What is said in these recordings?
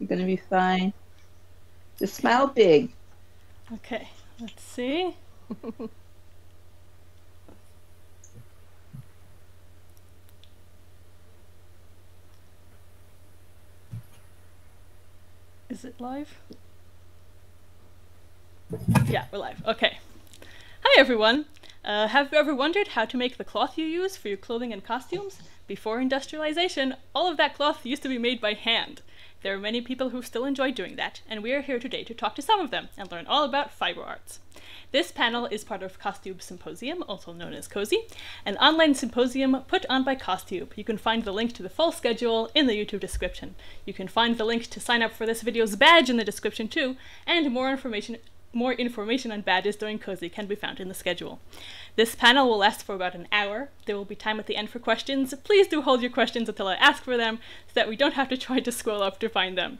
You're gonna be fine. Just smile big. Okay, let's see. Is it live? Yeah, we're live. Okay. Hi everyone! Have you ever wondered how to make the cloth you use for your clothing and costumes? Before industrialization, all of that cloth used to be made by hand. There are many people who still enjoy doing that, and we are here today to talk to some of them and learn all about fiber arts. This panel is part of Costume Symposium, also known as COSY, an online symposium put on by Costube. You can find the link to the full schedule in the YouTube description. You can find the link to sign up for this video's badge in the description too, and more information on badges during COSY can be found in the schedule. This panel will last for about an hour. There will be time at the end for questions. Please do hold your questions until I ask for them so that we don't have to try to scroll up to find them.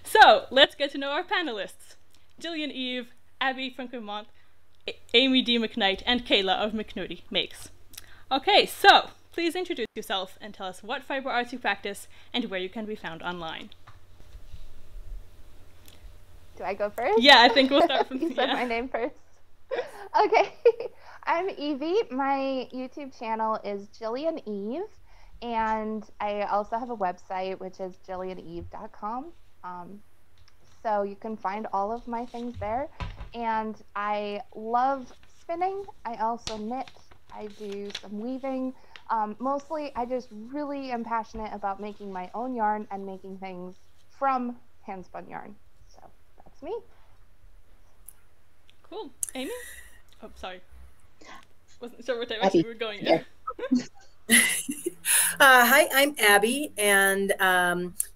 So, let's get to know our panelists. Jilllian Eve, Abby Franquemont, Amy D. McKnight, and Kayla of McNerdy Makes. Okay, so, please introduce yourself and tell us what fiber arts you practice and where you can be found online. Do I go first? Yeah, I think we'll start from You said my name first. Okay, I'm Evie. My YouTube channel is Jilllian Eve, and I also have a website, which is jillianeve.com. So you can find all of my things there. And I love spinning. I also knit. I do some weaving. Mostly, I just really am passionate about making my own yarn and making things from hand-spun yarn. So that's me. Cool. Amy? Oh, sorry. Wasn't sure what direction we were going in. Hi, I'm Abby, and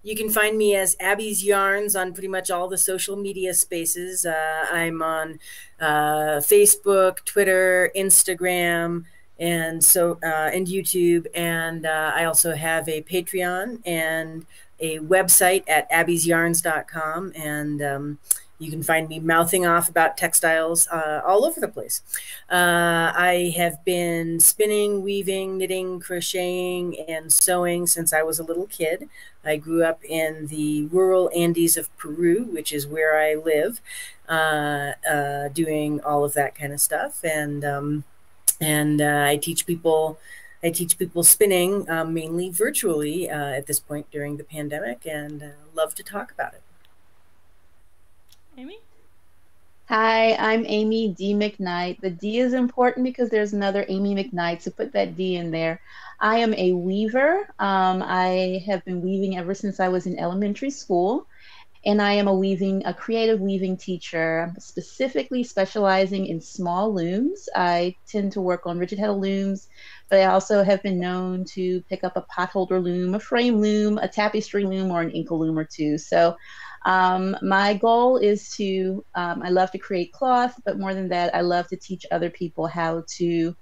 you can find me as Abby's Yarns on pretty much all the social media spaces. I'm on Facebook, Twitter, Instagram, and YouTube, and I also have a Patreon and a website at abbiesyarns.com, and you can find me mouthing off about textiles all over the place. I have been spinning, weaving, knitting, crocheting, and sewing since I was a little kid. I grew up in the rural Andes of Peru, which is where I live, doing all of that kind of stuff. And I teach people spinning mainly virtually at this point during the pandemic, and love to talk about it. Amy? Hi, I'm Amy D. McKnight. The D is important because there's another Amy McKnight, so put that D in there. I am a weaver. I have been weaving ever since I was in elementary school, and I am a creative weaving teacher, specifically specializing in small looms. I tend to work on rigid heddle looms, but I also have been known to pick up a potholder loom, a frame loom, a tapestry loom, or an inkle loom or two. So my goal is I love to create cloth, but more than that, I love to teach other people how to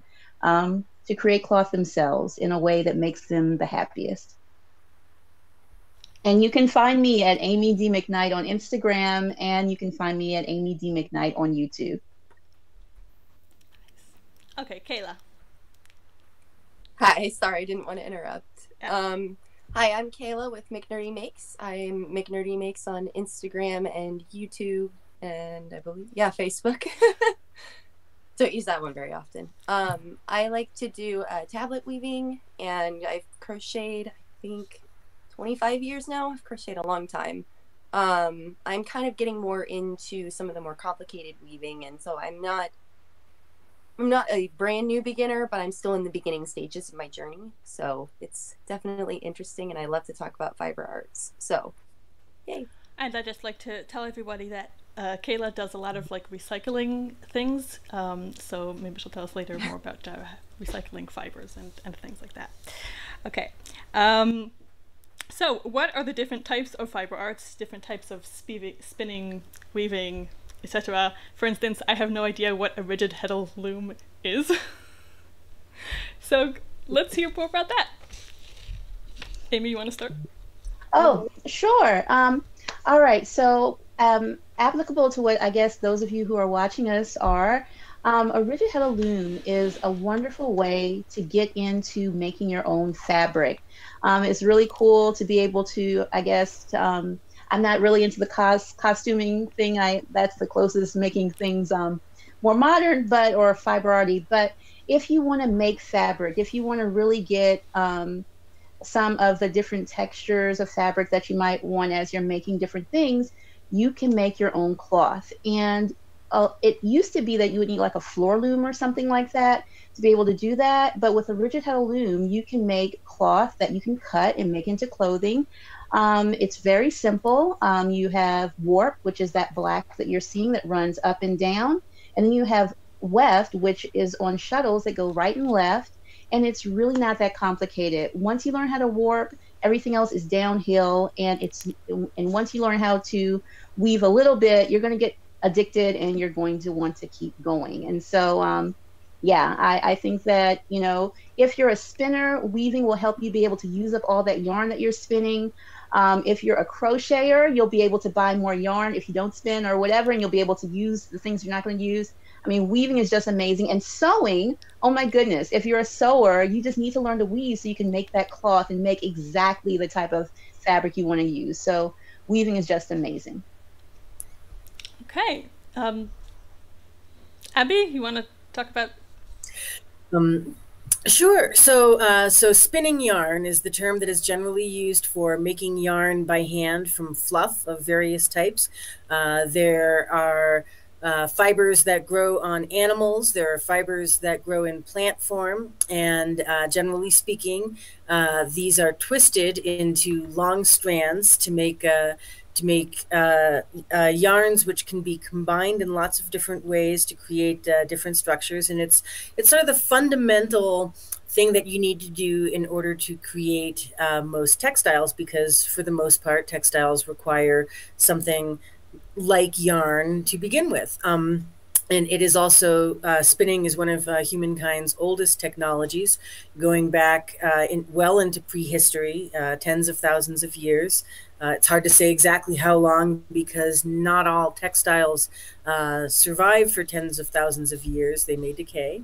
create cloth themselves in a way that makes them the happiest. And you can find me at Amy D. McKnight on Instagram, and you can find me at Amy D. McKnight on YouTube. Okay, Kayla. Hi, sorry, I didn't want to interrupt. Yeah. Hi, I'm Kayla with McNerdy Makes. I'm McNerdy Makes on Instagram and YouTube, and I believe, Facebook. Don't use that one very often. I like to do tablet weaving, and I've crocheted, I think, 25 years now. I've crocheted a long time. I'm kind of getting more into some of the more complicated weaving, and so I'm not a brand new beginner, but I'm still in the beginning stages of my journey. So it's definitely interesting, and I love to talk about fiber arts. So, yay. And I'd just like to tell everybody that Kayla does a lot of recycling things. So maybe she'll tell us later more about recycling fibers and things like that. Okay. So what are the different types of fiber arts, different types of spinning, weaving, etc.? For instance, I have no idea what a rigid heddle loom is. So let's hear more about that. Amy, you want to start? Oh, sure. All right. So applicable to what I guess those of you who are watching us are, a rigid heddle loom is a wonderful way to get into making your own fabric. It's really cool to be able to, I guess, I'm not really into the costuming thing. That's the closest, making things more modern, but or fiber arty. But if you want to make fabric, if you want to really get some of the different textures of fabric that you might want as you're making different things, you can make your own cloth. And it used to be that you would need like a floor loom or something like that to be able to do that. But with a rigid heddle loom, you can make cloth that you can cut and make into clothing. It's very simple. You have warp, which is that black that you're seeing that runs up and down. And then you have weft, which is on shuttles that go right and left. And it's really not that complicated. Once you learn how to warp, everything else is downhill. And once you learn how to weave a little bit, you're going to get addicted and you're going to want to keep going. And so, yeah, I think that, if you're a spinner, weaving will help you be able to use up all that yarn that you're spinning. If you're a crocheter, you'll be able to buy more yarn if you don't spin or whatever, and you'll be able to use the things you're not going to use. I mean, weaving is just amazing. And sewing, oh my goodness, if you're a sewer, you just need to learn to weave so you can make that cloth and make exactly the type of fabric you want to use. So weaving is just amazing. Okay. Abby, you want to talk about? Sure. So spinning yarn is the term that is generally used for making yarn by hand from fluff of various types. There are fibers that grow on animals. There are fibers that grow in plant form. And generally speaking, these are twisted into long strands to make yarns which can be combined in lots of different ways to create different structures. And it's sort of the fundamental thing that you need to do in order to create most textiles, because for the most part, textiles require something like yarn to begin with. And it is also, spinning is one of humankind's oldest technologies, going back well into prehistory, tens of thousands of years. It's hard to say exactly how long, because not all textiles survive for tens of thousands of years. They may decay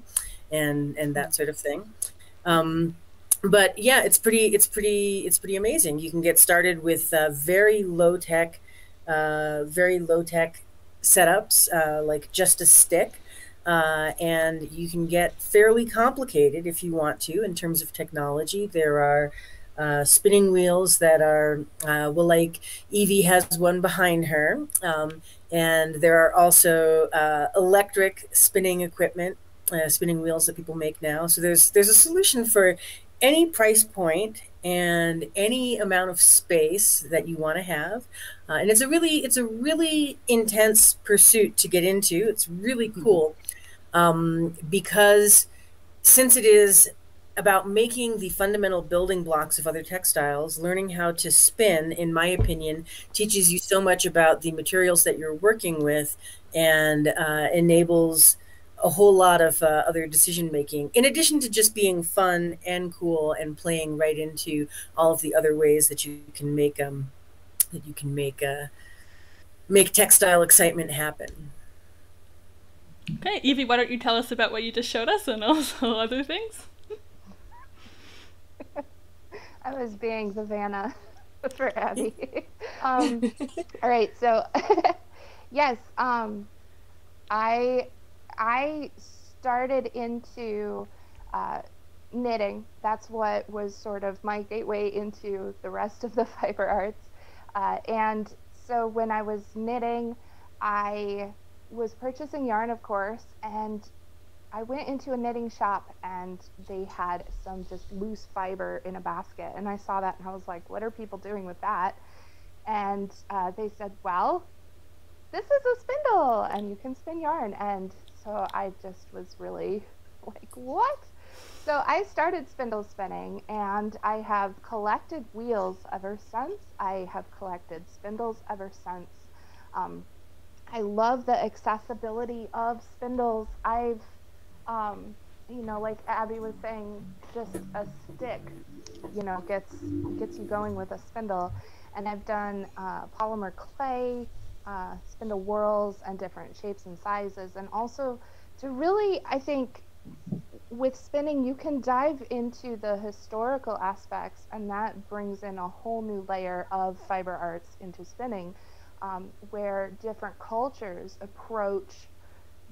and that sort of thing. But yeah, it's pretty amazing. You can get started with very low tech setups, like just a stick. And you can get fairly complicated if you want to in terms of technology. There are spinning wheels that are, well, like Evie has one behind her. And there are also electric spinning equipment, spinning wheels that people make now. So there's a solution for any price point and any amount of space that you want to have. And it's a really intense pursuit to get into. It's really cool, because since it is about making the fundamental building blocks of other textiles, learning how to spin, in my opinion, teaches you so much about the materials that you're working with, and enables a whole lot of other decision making, in addition to just being fun and cool and playing right into all of the other ways that you can make make textile excitement happen. Okay, Evie, why don't you tell us about what you just showed us and also other things? I was being Savannah for Abby. All right, so yes, I started into knitting. That's what was sort of my gateway into the rest of the fiber arts. And so when I was knitting, I was purchasing yarn, of course, and I went into a knitting shop and they had some just loose fiber in a basket. And I saw that and I was like, what are people doing with that? And they said, well, this is a spindle and you can spin yarn. And so I just was really like, what? So I started spindle spinning, and I have collected wheels ever since. I have collected spindles ever since. I love the accessibility of spindles. I've, like Abby was saying, just a stick, gets you going with a spindle. And I've done polymer clay, spindle whorls, and different shapes and sizes. And also to really, I think, with spinning, you can dive into the historical aspects, and that brings in a whole new layer of fiber arts into spinning, where different cultures approach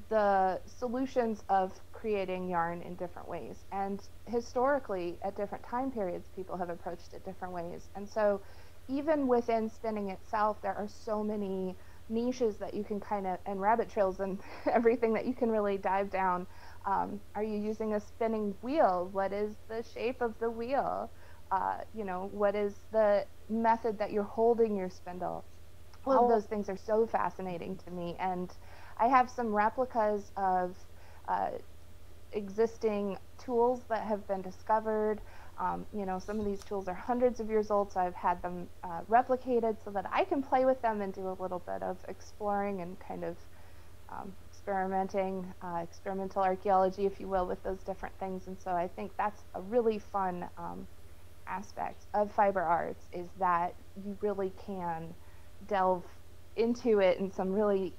the solutions of creating yarn in different ways. And historically, at different time periods, people have approached it different ways. And so even within spinning itself, there are so many niches that you can kind of, and rabbit trails and everything that you can really dive down. Are you using a spinning wheel? What is the shape of the wheel? What is the method that you're holding your spindle? All of those things are so fascinating to me. And I have some replicas of existing tools that have been discovered. Some of these tools are hundreds of years old, so I've had them replicated so that I can play with them and do a little bit of exploring and kind of experimenting, experimental archaeology, if you will, with those different things. And so I think that's a really fun aspect of fiber arts, is that you really can delve into it in some really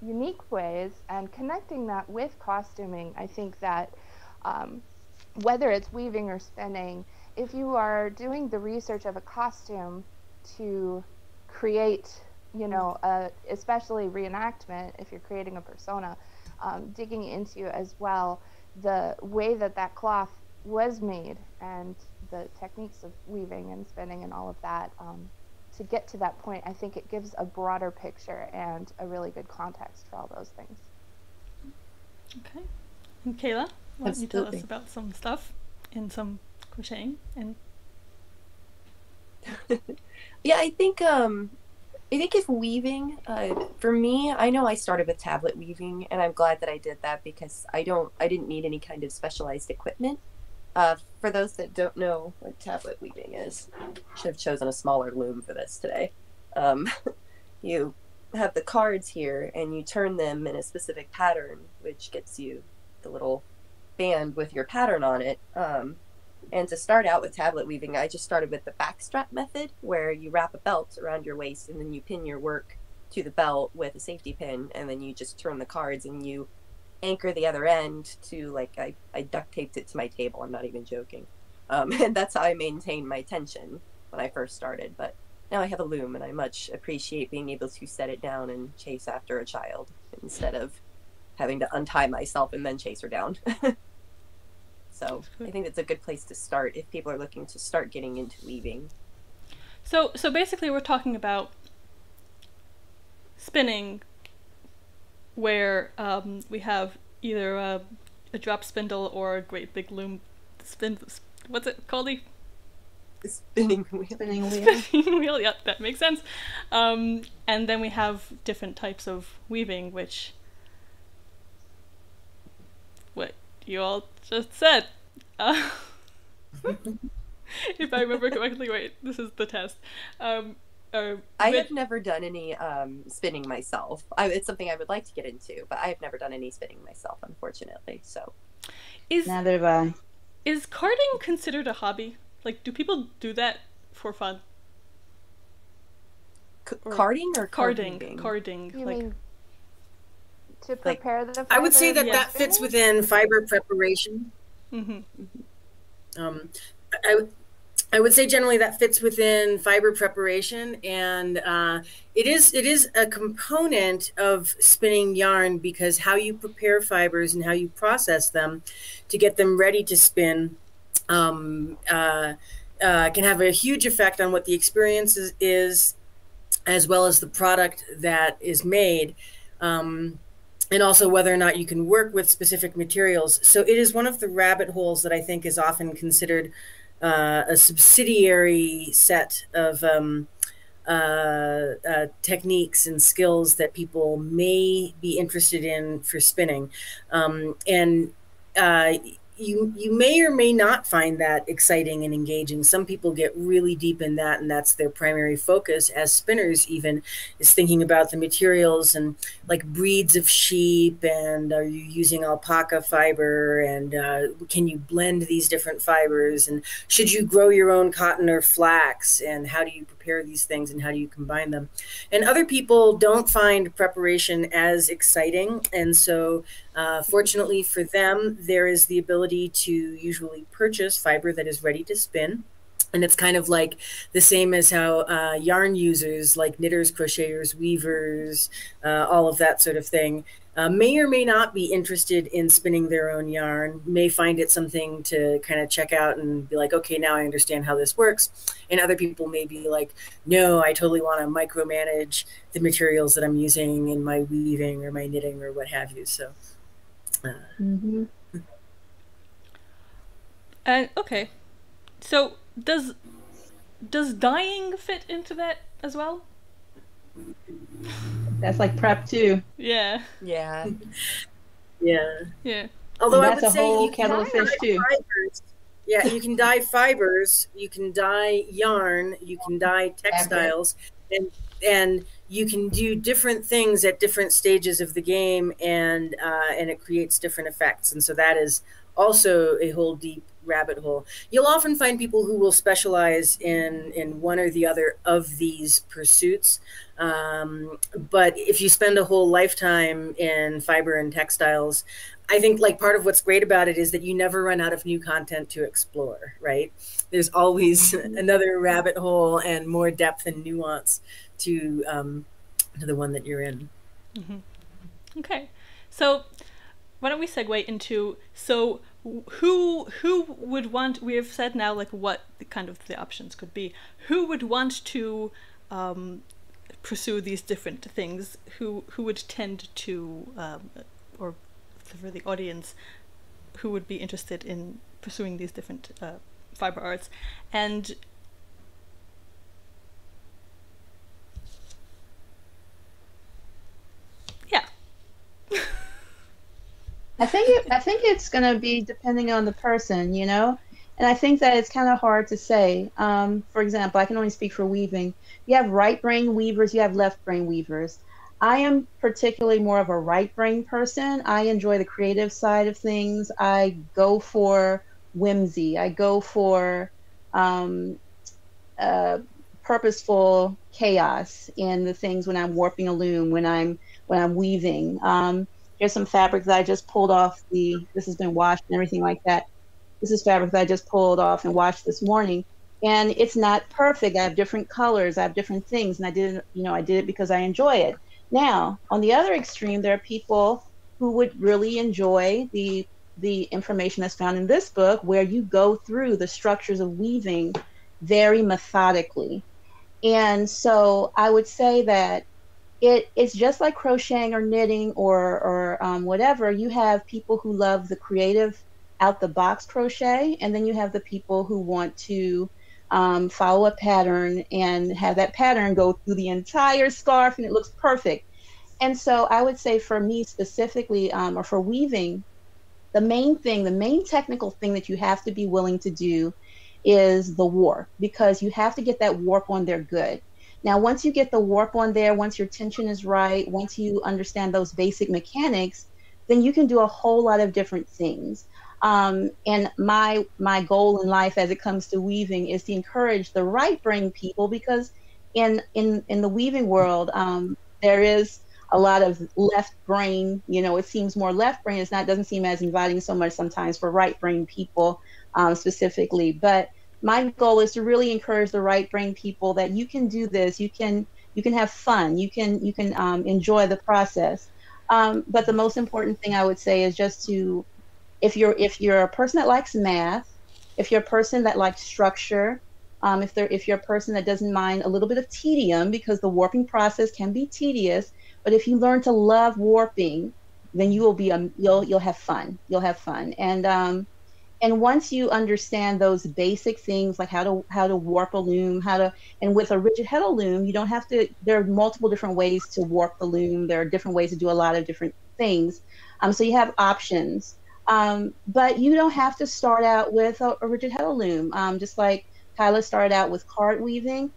unique ways, and connecting that with costuming. I think that whether it's weaving or spinning, if you are doing the research of a costume to create, especially reenactment, if you're creating a persona, digging into as well the way that that cloth was made and the techniques of weaving and spinning and all of that, to get to that point, I think it gives a broader picture and a really good context for all those things. Okay. And Kayla, why don't you tell us about some stuff in some crocheting? And yeah, I think if weaving, for me, I know I started with tablet weaving, and I'm glad that I did that because I didn't need any kind of specialized equipment. For those that don't know what tablet weaving is, I should have chosen a smaller loom for this today. You have the cards here, and you turn them in a specific pattern, which gets you the little band with your pattern on it. And to start out with tablet weaving, I just started with the backstrap method, where you wrap a belt around your waist, and then you pin your work to the belt with a safety pin, and then you just turn the cards, and you anchor the other end to, like, I duct taped it to my table, I'm not even joking. And that's how I maintained my tension when I first started. But now I have a loom, and I much appreciate being able to set it down and chase after a child instead of having to untie myself and then chase her down. So I think it's a good place to start if people are looking to start getting into weaving. So basically we're talking about spinning, where we have either a drop spindle or a great big loom spindle. What's it called? Spinning wheel. Spinning wheel. Spinning wheel, yeah, that makes sense. And then we have different types of weaving, which what you all just said. If I remember correctly, wait, this is the test. I have never done any spinning myself. It's something I would like to get into, but I have never done any spinning myself, unfortunately. So, Neither have I. Is carding considered a hobby? Like, do people do that for fun? Carding or carding? You like, mean to prepare the fiber? I would say that fits within fiber preparation. Mm-hmm. I would say generally that fits within fiber preparation, and it is a component of spinning yarn, because how you prepare fibers and how you process them to get them ready to spin can have a huge effect on what the experience is, as well as the product that is made. And also whether or not you can work with specific materials. So it is one of the rabbit holes that I think is often considered a subsidiary set of techniques and skills that people may be interested in for spinning. You may or may not find that exciting and engaging. Some people get really deep in that, and that's their primary focus as spinners, even, is thinking about the materials and like breeds of sheep, and are you using alpaca fiber, and can you blend these different fibers, and should you grow your own cotton or flax, and how do you prepare these things, and how do you combine them? And other people don't find preparation as exciting, and so Fortunately for them, there is the ability to usually purchase fiber that is ready to spin. And it's kind of like the same as how yarn users like knitters, crocheters, weavers, all of that sort of thing, may or may not be interested in spinning their own yarn, may find it something to kind of check out and be like, okay, now I understand how this works. And other people may be like, no, I totally want to micromanage the materials that I'm using in my weaving or my knitting or what have you. So. And okay, so does dyeing fit into that as well? That's like prep too. Yeah. Yeah. Yeah. Although that's I would a say whole you can kettle of fish dye too. fibers. Yeah, you can dye fibers, you can dye yarn, you can dye textiles, and you can do different things at different stages of the game, and it creates different effects. And so that is also a whole deep rabbit hole. You'll often find people who will specialize in one or the other of these pursuits. But if you spend a whole lifetime in fiber and textiles, I think like part of what's great about it is that you never run out of new content to explore, right? There's always another rabbit hole and more depth and nuance to the one that you're in. Okay, so why don't we segue into, so who would want, we have said now like what the kind of the options could be, who would want to pursue these different things, who would tend to or for the audience, who would be interested in pursuing these different fiber arts. And yeah. I think it's going to be depending on the person, you know, and I think that it's kind of hard to say. For example, I can only speak for weaving. You have right brain weavers, you have left brain weavers. I am particularly more of a right brain person. I enjoy the creative side of things. I go for whimsy. I go for purposeful chaos in the things when I'm warping a loom, when I'm weaving. Here's some fabric that I just pulled off this has been washed and everything like that. This is fabric that I just pulled off and washed this morning. And it's not perfect. I have different colors. I have different things. And I did it because I enjoy it. Now, on the other extreme, there are people who would really enjoy the information that's found in this book, where you go through the structures of weaving very methodically. And so I would say that it's just like crocheting or knitting or whatever. You have people who love the creative out-the-box crochet, and then you have the people who want to follow a pattern and have that pattern go through the entire scarf and it looks perfect. And so I would say for me specifically, or for weaving, the main technical thing that you have to be willing to do is the warp, because you have to get that warp on there good. Now, once you get the warp on there, once your tension is right, once you understand those basic mechanics, then you can do a whole lot of different things. And my goal in life as it comes to weaving is to encourage the right brain people, because in the weaving world, there is a lot of left brain, it seems more left brain. It doesn't seem as inviting so much sometimes for right brain people specifically. But my goal is to really encourage the right brain people that you can do this. You can have fun. You can enjoy the process. But the most important thing I would say is just to, if you're a person that likes math, if you're a person that likes structure, if you're a person that doesn't mind a little bit of tedium, because the warping process can be tedious, but if you learn to love warping, then you will be you'll have fun. You'll have fun. And once you understand those basic things, like how to warp a loom, and with a rigid heddle loom, you don't have to. There are multiple different ways to warp the loom. There are different ways to do a lot of different things. So you have options. But you don't have to start out with a rigid heddle loom. Just like Kayla started out with card weaving.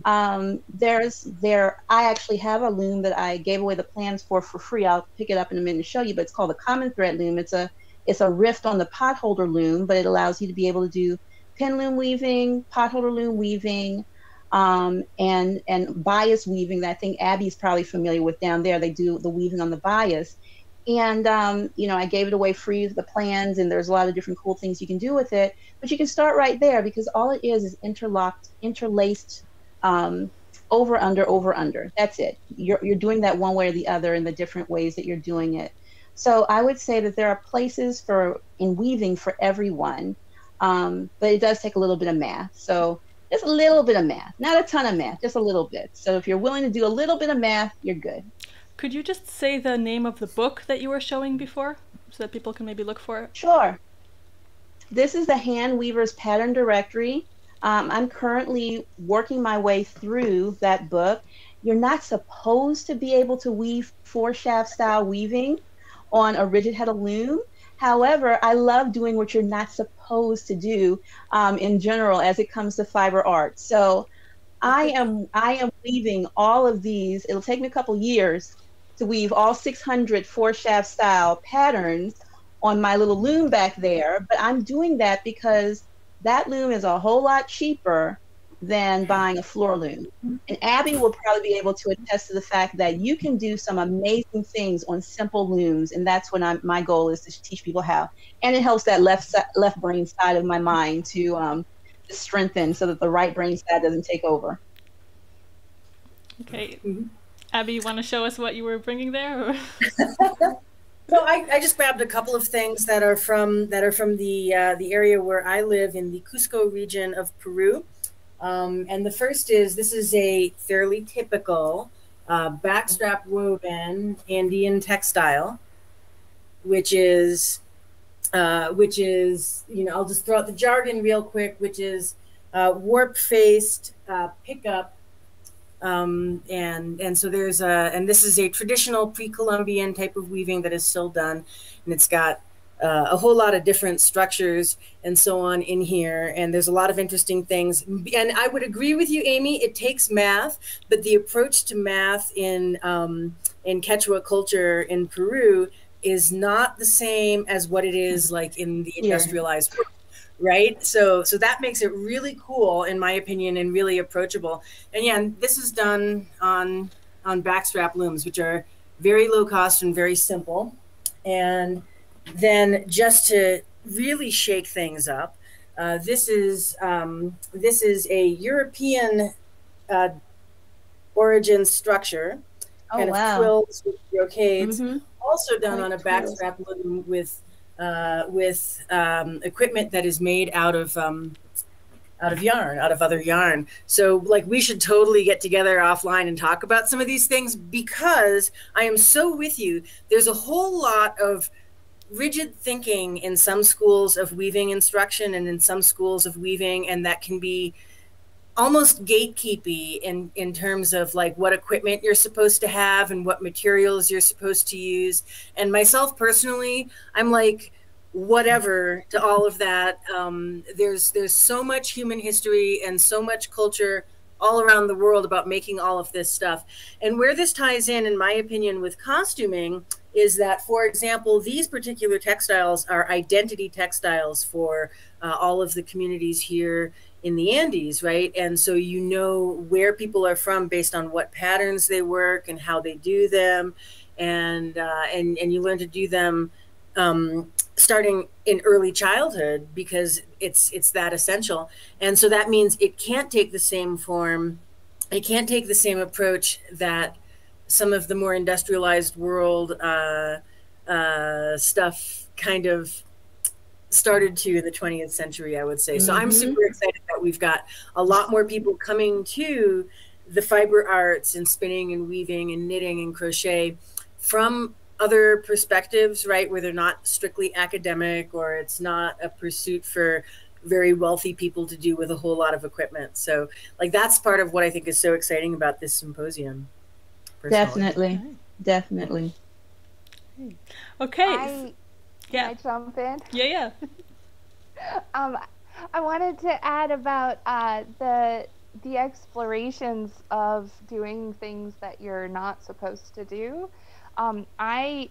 I actually have a loom that I gave away the plans for free. I'll pick it up in a minute and show you, but it's called a common thread loom. It's a rift on the potholder loom, but it allows you to be able to do pin loom weaving, potholder loom weaving, and bias weaving that I think Abby's probably familiar with down there. They do the weaving on the bias. And, I gave it away free, the plans, and there's a lot of different cool things you can do with it. But you can start right there because all it is interlaced, over, under, over, under. That's it. You're doing that one way or the other in the different ways that you're doing it. So I would say that there are places in weaving for everyone, but it does take a little bit of math. So just a little bit of math, not a ton of math, just a little bit. So if you're willing to do a little bit of math, you're good. Could you just say the name of the book that you were showing before so that people can maybe look for it? Sure. This is the Hand Weaver's Pattern Directory. I'm currently working my way through that book. You're not supposed to be able to weave 4-shaft style weaving on a rigid heddle loom. However, I love doing what you're not supposed to do in general as it comes to fiber art. So I am weaving all of these. It'll take me a couple years to weave all 600 4-shaft style patterns on my little loom back there, but I'm doing that because that loom is a whole lot cheaper than buying a floor loom. And Abby will probably be able to attest to the fact that you can do some amazing things on simple looms, and that's what my goal is, to teach people how. And it helps that left brain side of my mind to strengthen so that the right brain side doesn't take over. Okay. Abby, you want to show us what you were bringing there? So I just grabbed a couple of things that are from the area where I live in the Cusco region of Peru. And the first this is a fairly typical backstrap woven Andean textile, which is I'll just throw out the jargon real quick, which is warp faced pickup. And so and this is a traditional pre-Columbian type of weaving that is still done, and it's got a whole lot of different structures and so on in here, and there's a lot of interesting things. And I would agree with you, Amy, it takes math, but the approach to math in Quechua culture in Peru is not the same as what it is like in the industrialized world. Right. So that makes it really cool, in my opinion, and really approachable. And yeah, this is done on backstrap looms, which are very low cost and very simple. And then just to really shake things up, this is a European origin structure, kind of quilts with brocades, also done on a backstrap loom with equipment that is made out of other yarn. So like, we should totally get together offline and talk about some of these things, because I am so with you. There's a whole lot of rigid thinking in some schools of weaving instruction and in some schools of weaving, and that can be almost gatekeepy in terms of like what equipment you're supposed to have and what materials you're supposed to use. And myself personally, I'm like, whatever to all of that. There's so much human history and so much culture all around the world about making all of this stuff. And where this ties in my opinion, with costuming is that, for example, these particular textiles are identity textiles for all of the communities here in the Andes, right? And so you know where people are from based on what patterns they work and how they do them, and you learn to do them starting in early childhood, because it's that essential. And so that means it can't take the same form, it can't take the same approach that some of the more industrialized world stuff kind of started to in the 20th century, I would say. So I'm super excited that we've got a lot more people coming to the fiber arts and spinning and weaving and knitting and crochet from other perspectives, right? Where they're not strictly academic, or it's not a pursuit for very wealthy people to do with a whole lot of equipment. So like, that's part of what I think is so exciting about this symposium. Personally. Definitely. Okay. Can I jump in? Yeah. I wanted to add about the explorations of doing things that you're not supposed to do. I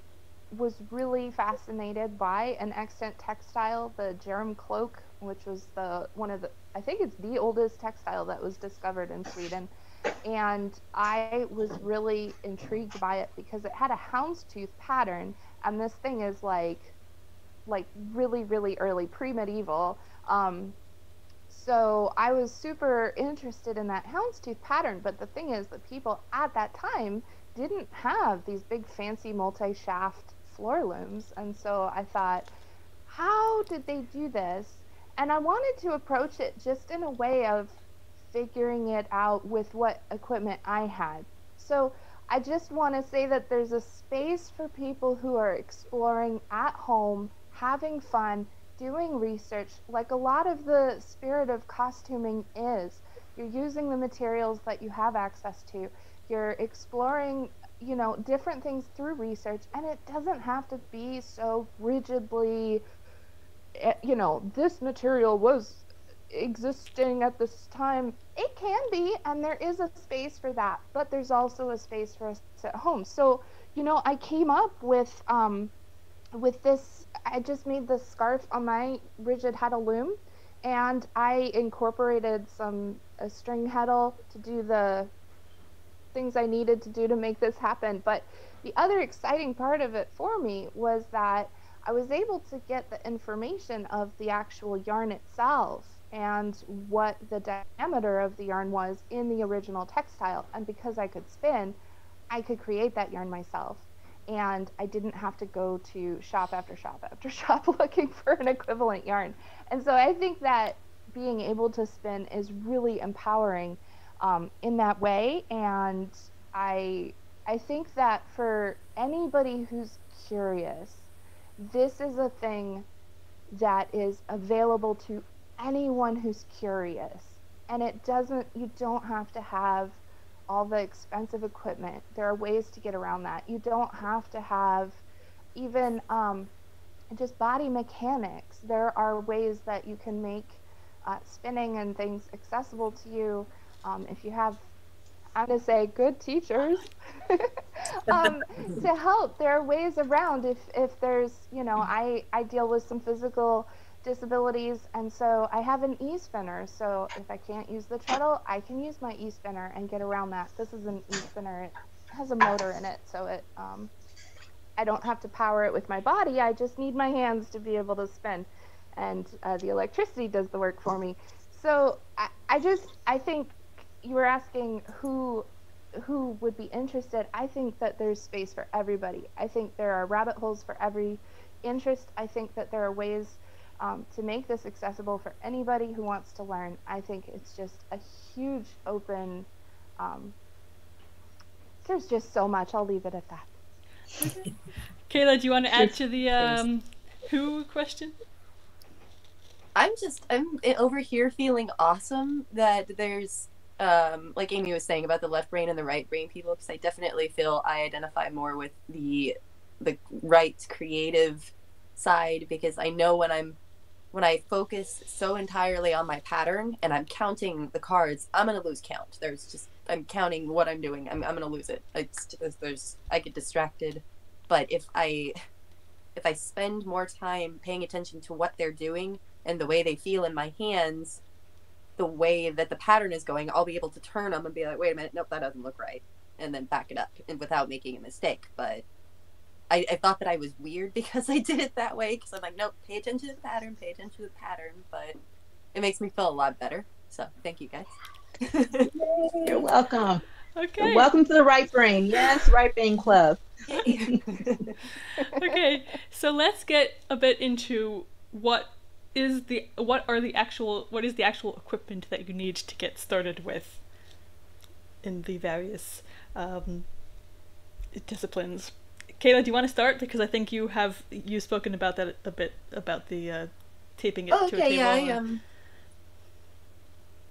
was really fascinated by an extant textile, the Jerem cloak, which was I think it's the oldest textile that was discovered in Sweden. And I was really intrigued by it because it had a houndstooth pattern, and this thing is like really really early pre-medieval. So I was super interested in that houndstooth pattern, but the thing is that people at that time didn't have these big fancy multi-shaft floor looms, and so I thought, how did they do this? And I wanted to approach it just in a way of figuring it out with what equipment I had. So I just want to say that there's a space for people who are exploring at home, having fun, doing research, like a lot of the spirit of costuming is. You're using the materials that you have access to. You're exploring, you know, different things through research, and it doesn't have to be so rigidly, you know, this material was existing at this time. It can be, and there is a space for that, but there's also a space for us at home. So, you know, I came up with this. I just made this scarf on my rigid heddle loom, and I incorporated a string heddle to do the things I needed to do to make this happen. But the other exciting part of it for me was that I was able to get the information of the actual yarn itself and what the diameter of the yarn was in the original textile. And because I could spin, I could create that yarn myself. And I didn't have to go to shop after shop after shop looking for an equivalent yarn. And so I think that being able to spin is really empowering in that way. And I think that for anybody who's curious, this is a thing that is available to anyone who's curious. And you don't have to have all the expensive equipment. There are ways to get around that. You don't have to have even just body mechanics. There are ways that you can make spinning and things accessible to you if you have, I'm going to say, good teachers to help. There are ways around if there's, you know, I deal with some physical disabilities, and so I have an e-spinner. So if I can't use the treadle, I can use my e-spinner and get around that. This is an e-spinner. It has a motor in it, so it I don't have to power it with my body. I just need my hands to be able to spin, and the electricity does the work for me. So I think you were asking who would be interested. I think that there's space for everybody. I think there are rabbit holes for every interest. I think that there are ways to make this accessible for anybody who wants to learn. I think it's just a huge open, there's just so much. I'll leave it at that. Kayla, do you want to add to the who question? I'm over here feeling awesome that there's, like Amy was saying about the left brain and the right brain people, because I definitely feel I identify more with the right creative side, because I know when I focus so entirely on my pattern and I'm counting the cards, I'm going to lose count. I'm counting what I'm doing. I'm going to lose it. I get distracted. But if I spend more time paying attention to what they're doing and the way they feel in my hands, the way that the pattern is going, I'll be able to turn them and be like, wait a minute, nope, that doesn't look right. And then back it up and without making a mistake. But I thought that I was weird because I did it that way, because I'm like, nope, pay attention to the pattern, but it makes me feel a lot better. So thank you, guys. You're welcome. Okay. Welcome to the Right Brain. Yes, Right Brain Club. Okay, so let's get a bit into what is the actual equipment that you need to get started with in the various disciplines. Kayla, do you want to start? Because I think you've spoken about that a bit, about the taping it to a table.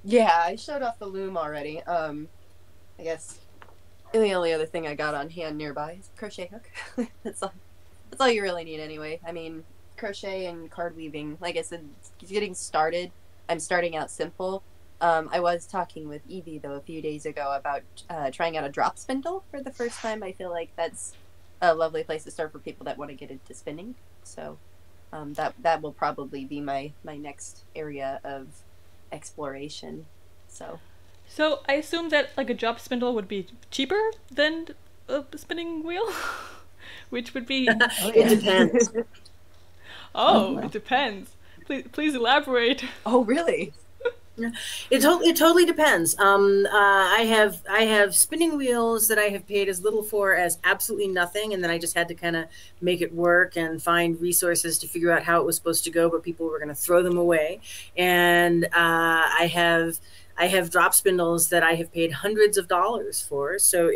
Yeah, I showed off the loom already. I guess the only other thing I got on hand nearby is a crochet hook. That's all you really need anyway. I mean, crochet and card weaving, like I said, getting started. I'm starting out simple. I was talking with Evie, though, a few days ago about trying out a drop spindle for the first time. I feel like that's a lovely place to start for people that want to get into spinning. So that will probably be my next area of exploration. So So I assume that like a drop spindle would be cheaper than a spinning wheel, which would be. Oh, It yeah. depends. Oh, well. it depends. Please elaborate. Oh, really? It totally depends. I have spinning wheels that I have paid as little for as absolutely nothing, and then I just had to kind of make it work and find resources to figure out how it was supposed to go, but people were going to throw them away. And I have drop spindles that I have paid hundreds of dollars for. So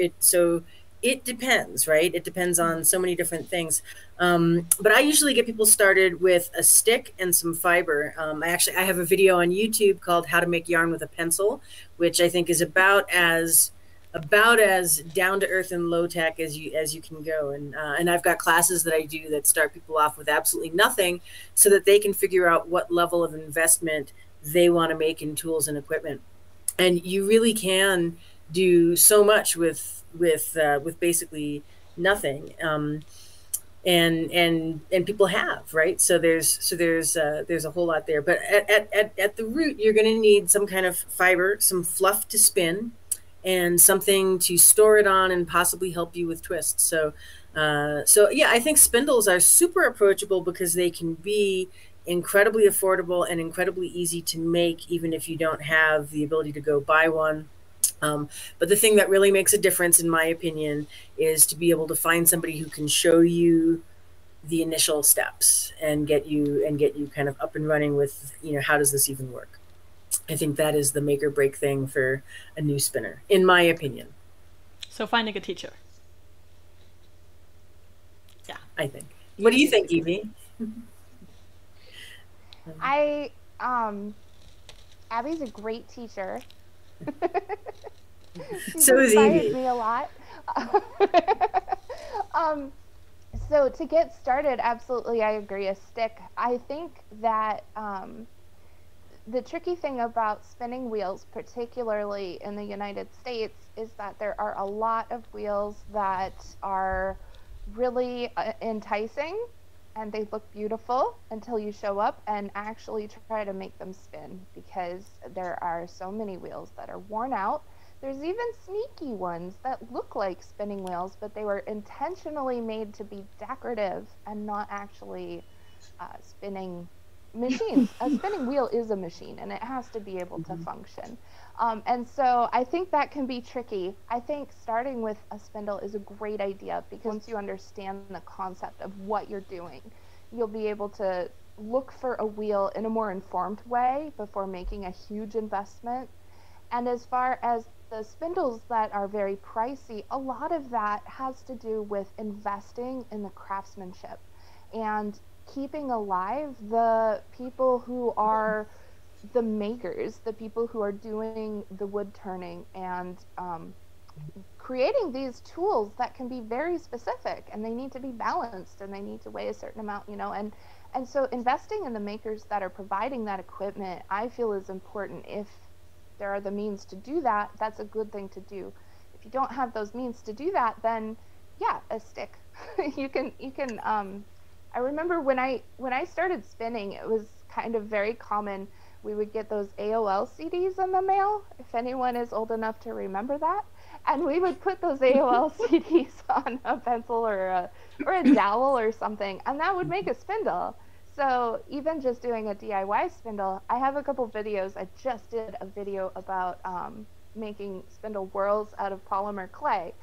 it depends, right? It depends on so many different things. But I usually get people started with a stick and some fiber. I have a video on YouTube called "How to Make Yarn with a Pencil," which I think is about as down to earth and low tech as you can go. And I've got classes that I do that start people off with absolutely nothing, so that they can figure out what level of investment they want to make in tools and equipment. And you really can do so much with basically nothing. And people have, right? So there's a whole lot there. But at the root, you're going to need some kind of fiber, some fluff to spin, and something to store it on, and possibly help you with twists. So yeah, I think spindles are super approachable because they can be incredibly affordable and incredibly easy to make, even if you don't have the ability to go buy one. But the thing that really makes a difference, in my opinion, is to be able to find somebody who can show you the initial steps and get you kind of up and running with, how does this even work? I think that is the make or break thing for a new spinner, in my opinion. So finding a teacher. Yeah, I think. What do you think, Evie? Abby's a great teacher. She's So is inspired Evie. me a lot. So to get started, absolutely, I agree. A stick. I think that the tricky thing about spinning wheels, particularly in the United States, is that there are a lot of wheels that are really enticing, and they look beautiful until you show up and actually try to make them spin, because there are so many wheels that are worn out. There's even sneaky ones that look like spinning wheels, but they were intentionally made to be decorative and not actually spinning machines. A spinning wheel is a machine, and it has to be able to function. And so I think that can be tricky. I think starting with a spindle is a great idea, because once you understand the concept of what you're doing, you'll be able to look for a wheel in a more informed way before making a huge investment. And as far as the spindles that are very pricey, a lot of that has to do with investing in the craftsmanship and keeping alive the people who are the makers, the people who are doing the wood turning and creating these tools that can be very specific, and they need to be balanced, and they need to weigh a certain amount, and so investing in the makers that are providing that equipment, I feel, is important. If there are the means to do that, that's a good thing to do. If you don't have those means to do that, then yeah, a stick. you can I remember when I started spinning, it was kind of very common. We would get those AOL CDs in the mail, if anyone is old enough to remember that. And we would put those AOL CDs on a pencil or a dowel or something, and that would make a spindle. So even just doing a DIY spindle, I have a couple videos. I just did a video about making spindle whorls out of polymer clay.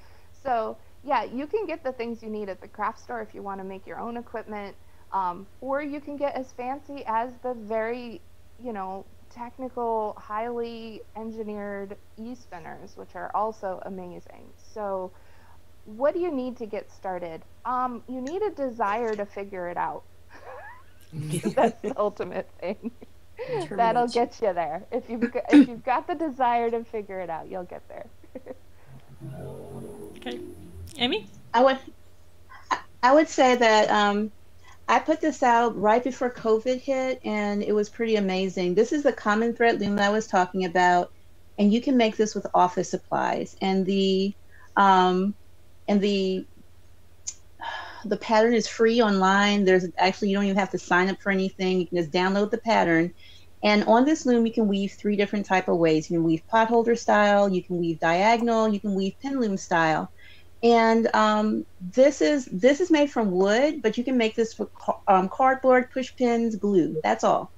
So yeah, you can get the things you need at the craft store if you want to make your own equipment, or you can get as fancy as the very, technical, highly engineered e-spinners, which are also amazing. So what do you need to get started? You need a desire to figure it out. That's the ultimate thing. That'll get you there. If you've got the desire to figure it out, you'll get there. Okay. Amy? I would say that I put this out right before COVID hit, and it was pretty amazing. This is the common thread loom that I was talking about, and you can make this with office supplies. And the pattern is free online. There's actually, you don't even have to sign up for anything. You can just download the pattern, And on this loom, you can weave three different type of ways. You can weave potholder style, you can weave diagonal, you can weave pin loom style. And this is made from wood, but you can make this with cardboard, push pins, glue. That's all.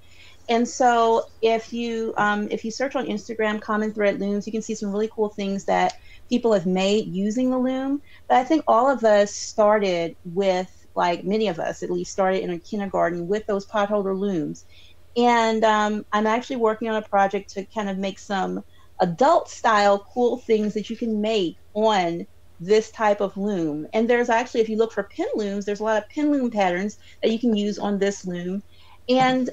And so if you search on Instagram common thread looms, you can see some really cool things that people have made using the loom. But I think all of us started with, like many of us at least started in a kindergarten with those potholder looms. And I'm actually working on a project to kind of make some adult style cool things that you can make on this type of loom. And there's actually, if you look for pin looms, there's a lot of pin loom patterns that you can use on this loom. And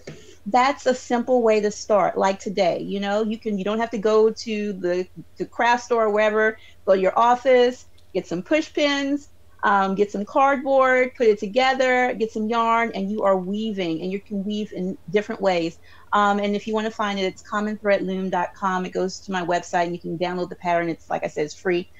that's a simple way to start. Like today, you don't have to go to the craft store or wherever. Go to your office, get some push pins, get some cardboard, put it together, get some yarn, and you are weaving. And you can weave in different ways. And if you want to find it, it's commonthreadloom.com. It goes to my website, and you can download the pattern. It's, like I said, it's free.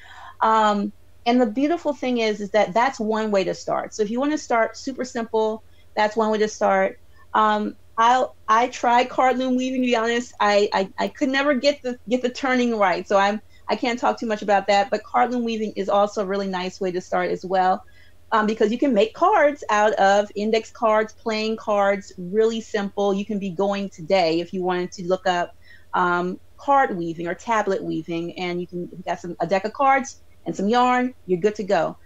And the beautiful thing is that that's one way to start. So if you want to start super simple, that's one way to start. I tried card loom weaving, to be honest. I could never get the turning right, so I can't talk too much about that. But card loom weaving is also a really nice way to start as well, because you can make cards out of index cards, playing cards, really simple. You can be going today if you wanted to look up card weaving or tablet weaving, and you got a deck of cards and some yarn, you're good to go.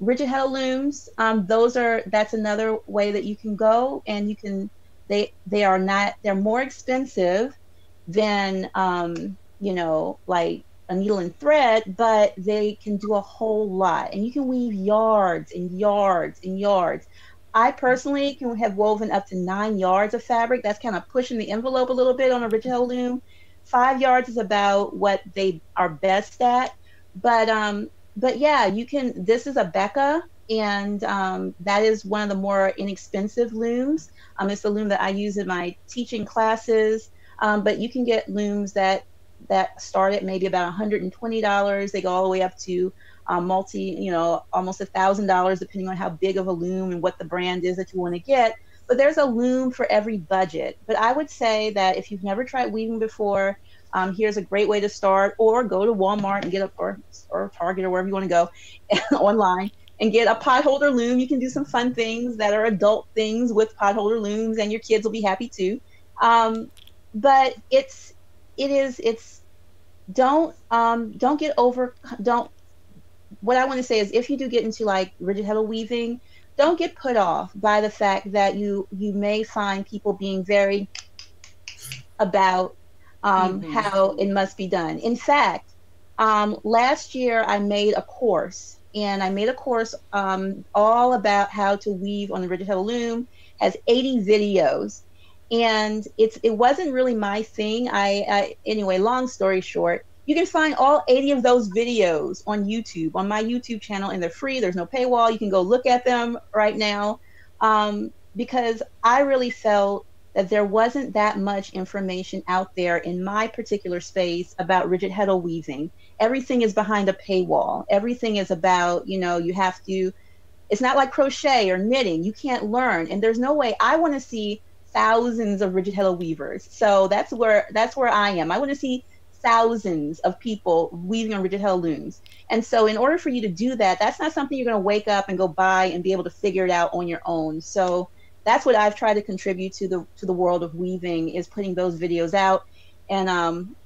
Rigid heddle looms, that's another way that you can go, and you can they're more expensive than like a needle and thread, but they can do a whole lot, and you can weave yards and yards and yards. I personally can have woven up to 9 yards of fabric. That's kind of pushing the envelope a little bit on a rigid heddle loom. 5 yards is about what they are best at. But yeah, this is a Becca, and that is one of the more inexpensive looms. It's the loom that I use in my teaching classes. But you can get looms that start at maybe about $120. They go all the way up to almost $1,000, depending on how big of a loom and what the brand is that you want to get. But there's a loom for every budget. But I would say that if you've never tried weaving before, here's a great way to start, or go to Walmart and get or Target or wherever you want to go online and get a potholder loom. You can do some fun things that are adult things with potholder looms, and your kids will be happy too. But what I want to say is, if you do get into like rigid heddle weaving, don't get put off by the fact that you may find people being very about how it must be done. In fact, last year I made a course, all about how to weave on the rigid heddle loom. Has 80 videos, and it wasn't really my thing. Anyway, long story short, you can find all 80 of those videos on YouTube, on my YouTube channel, and they're free. There's no paywall. You can go look at them right now, because I really felt that there wasn't that much information out there in my particular space about rigid heddle weaving. Everything is behind a paywall. Everything is about, it's not like crochet or knitting. You can't learn, and there's no way. I want to see thousands of rigid heddle weavers. So that's where I am. I want to see thousands of people weaving on rigid heddle looms. And so in order for you to do that, that's not something you're going to wake up and go buy and be able to figure it out on your own. So that's what I've tried to contribute to the world of weaving, is putting those videos out. And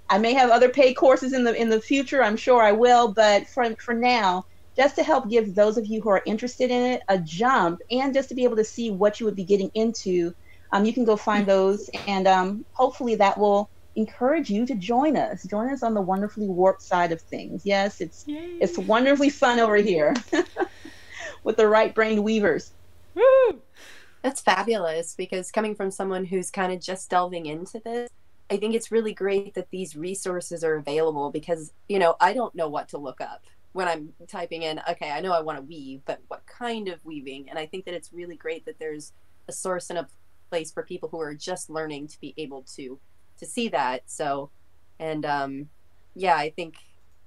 I may have other paid courses in the future. I'm sure I will. But for now, just to help give those of you who are interested in it a jump, and just to be able to see what you would be getting into, you can go find those. And hopefully that will encourage you to join us on the wonderfully warped side of things. Yes, it's wonderfully fun over here with the right-brained weavers. Woo! That's fabulous, because coming from someone who's kind of just delving into this, I think it's really great that these resources are available, because, I don't know what to look up when I'm typing in, okay, I know I want to weave, but what kind of weaving? And I think that it's really great that there's a source and a place for people who are just learning to be able to see that. So, and yeah, I think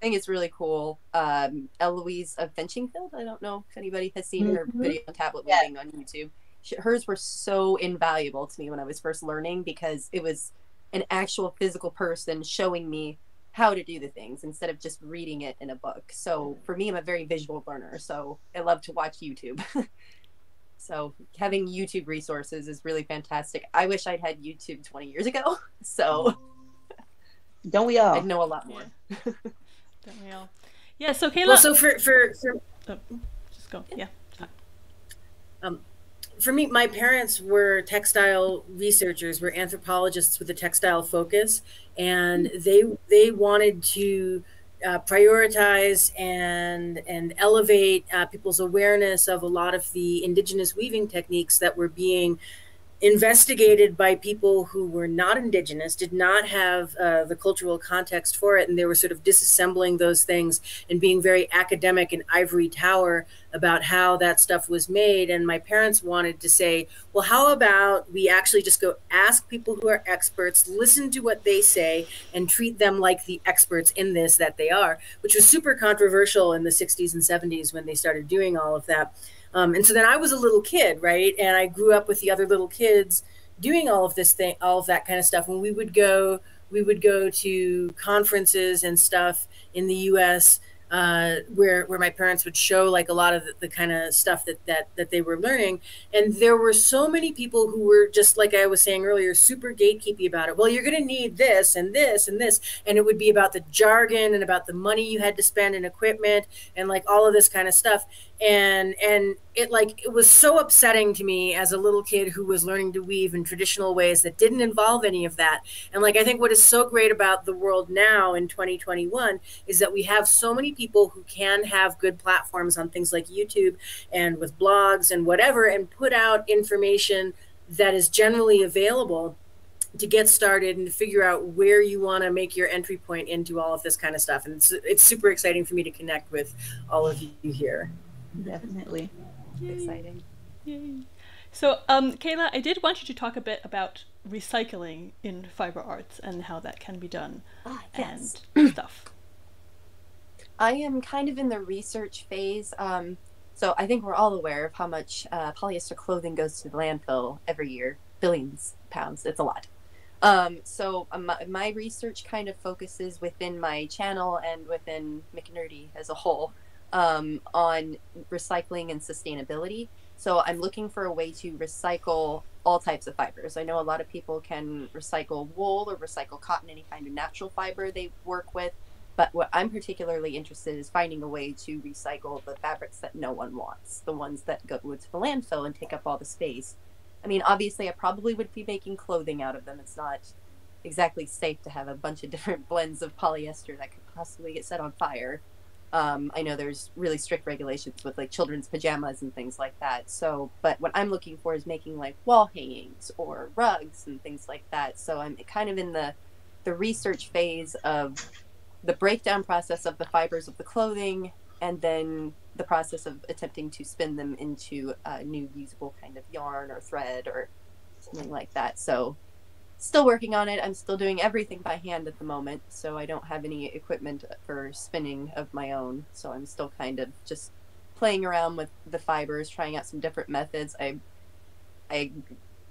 it's really cool. Eloise of Finchingfield, I don't know if anybody has seen her video on tablet weaving on YouTube. Hers were so invaluable to me when I was first learning, because it was an actual physical person showing me how to do the things instead of just reading it in a book. So for me, I'm a very visual learner, so I love to watch YouTube. So having YouTube resources is really fantastic. I wish I'd had YouTube 20 years ago, so Don't we all? I'd know a lot more. Yeah. Don't we all? Yeah, so Kayla... Well, so for oh, just go, yeah. For me, my parents were textile researchers, were anthropologists with a textile focus, and they wanted to prioritize and elevate people's awareness of a lot of the indigenous weaving techniques that were being investigated by people who were not indigenous, did not have the cultural context for it, and they were sort of disassembling those things and being very academic and ivory tower about how that stuff was made. And my parents wanted to say, well, how about we actually just go ask people who are experts, listen to what they say, and treat them like the experts in this that they are, which was super controversial in the 60s and 70s when they started doing all of that. And so then I was a little kid, right? And I grew up with the other little kids doing all of this thing, all of that kind of stuff. When we would go to conferences and stuff in the US, where my parents would show like a lot of the kind of stuff that they were learning. And there were so many people who were just, like I was saying earlier, super gatekeepy about it. Well, you're going to need this and this and this. And it would be about the jargon and about the money you had to spend in equipment and like all of this kind of stuff. And it was so upsetting to me as a little kid who was learning to weave in traditional ways that didn't involve any of that. And like, I think what is so great about the world now in 2021 is that we have so many people who can have good platforms on things like YouTube and with blogs and whatever, and put out information that is generally available to get started and to figure out where you want to make your entry point into all of this kind of stuff. And it's super exciting for me to connect with all of you here. Definitely. Yay. Exciting. Yay. So, Kayla, I did want you to talk a bit about recycling in fiber arts and how that can be done Yes. and stuff. I am kind of in the research phase. So I think we're all aware of how much polyester clothing goes to the landfill every year, billions of pounds. It's a lot. So my research kind of focuses within my channel and within McNerdy as a whole on recycling and sustainability. So I'm looking for a way to recycle all types of fibers. I know a lot of people can recycle wool or recycle cotton, any kind of natural fiber they work with. But what I'm particularly interested in is finding a way to recycle the fabrics that no one wants, the ones that go to the landfill and take up all the space. I mean, obviously, I probably would be making clothing out of them. It's not exactly safe to have a bunch of different blends of polyester that could possibly get set on fire. I know there's really strict regulations with like children's pajamas and things like that. So, but what I'm looking for is making like wall hangings or rugs and things like that. So I'm kind of in the research phase of the breakdown process of the fibers of the clothing, and then the process of attempting to spin them into a new usable kind of yarn or thread or something like that. So still working on it. I'm still doing everything by hand at the moment, so I don't have any equipment for spinning of my own. So I'm still kind of just playing around with the fibers, trying out some different methods. I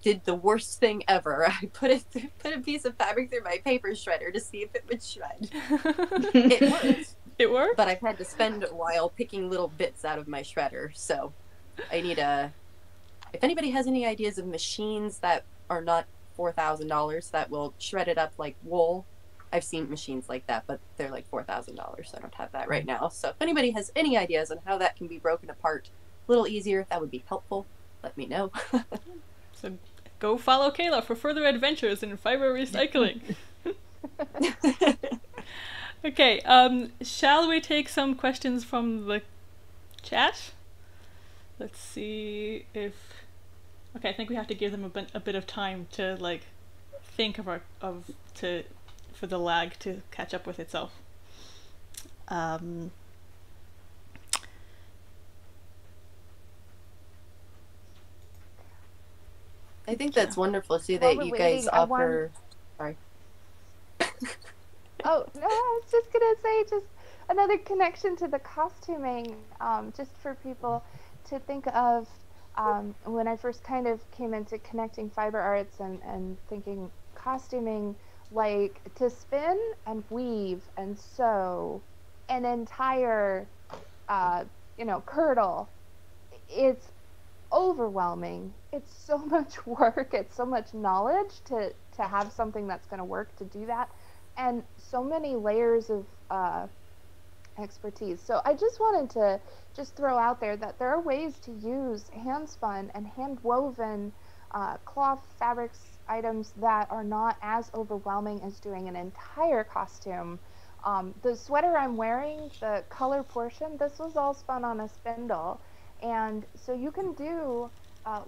did the worst thing ever. I put a piece of fabric through my paper shredder to see if it would shred. It worked. It worked? But I've had to spend a while picking little bits out of my shredder. So I need if anybody has any ideas of machines that are not $4,000 that will shred it up like wool, I've seen machines like that, but they're like $4,000. So I don't have that right now. So if anybody has any ideas on how that can be broken apart a little easier, that would be helpful. Let me know. So go follow Kayla for further adventures in fiber recycling. Okay, shall we take some questions from the chat? Let's see if... Okay, I think we have to give them a bit of time to like think for the lag to catch up with itself. I think that's wonderful too that you guys offer. Sorry. Oh no, I was just gonna say just another connection to the costuming, just for people to think of. When I first kind of came into connecting fiber arts and thinking costuming, Like, to spin and weave and sew an entire, kirtle, it's overwhelming. It's so much work. It's so much knowledge to have something that's going to work to do that, and so many layers of expertise. So I just wanted to just throw out there that there are ways to use hand spun and hand woven cloth fabrics items that are not as overwhelming as doing an entire costume. The sweater I'm wearing, the color portion, this was all spun on a spindle. And so you can do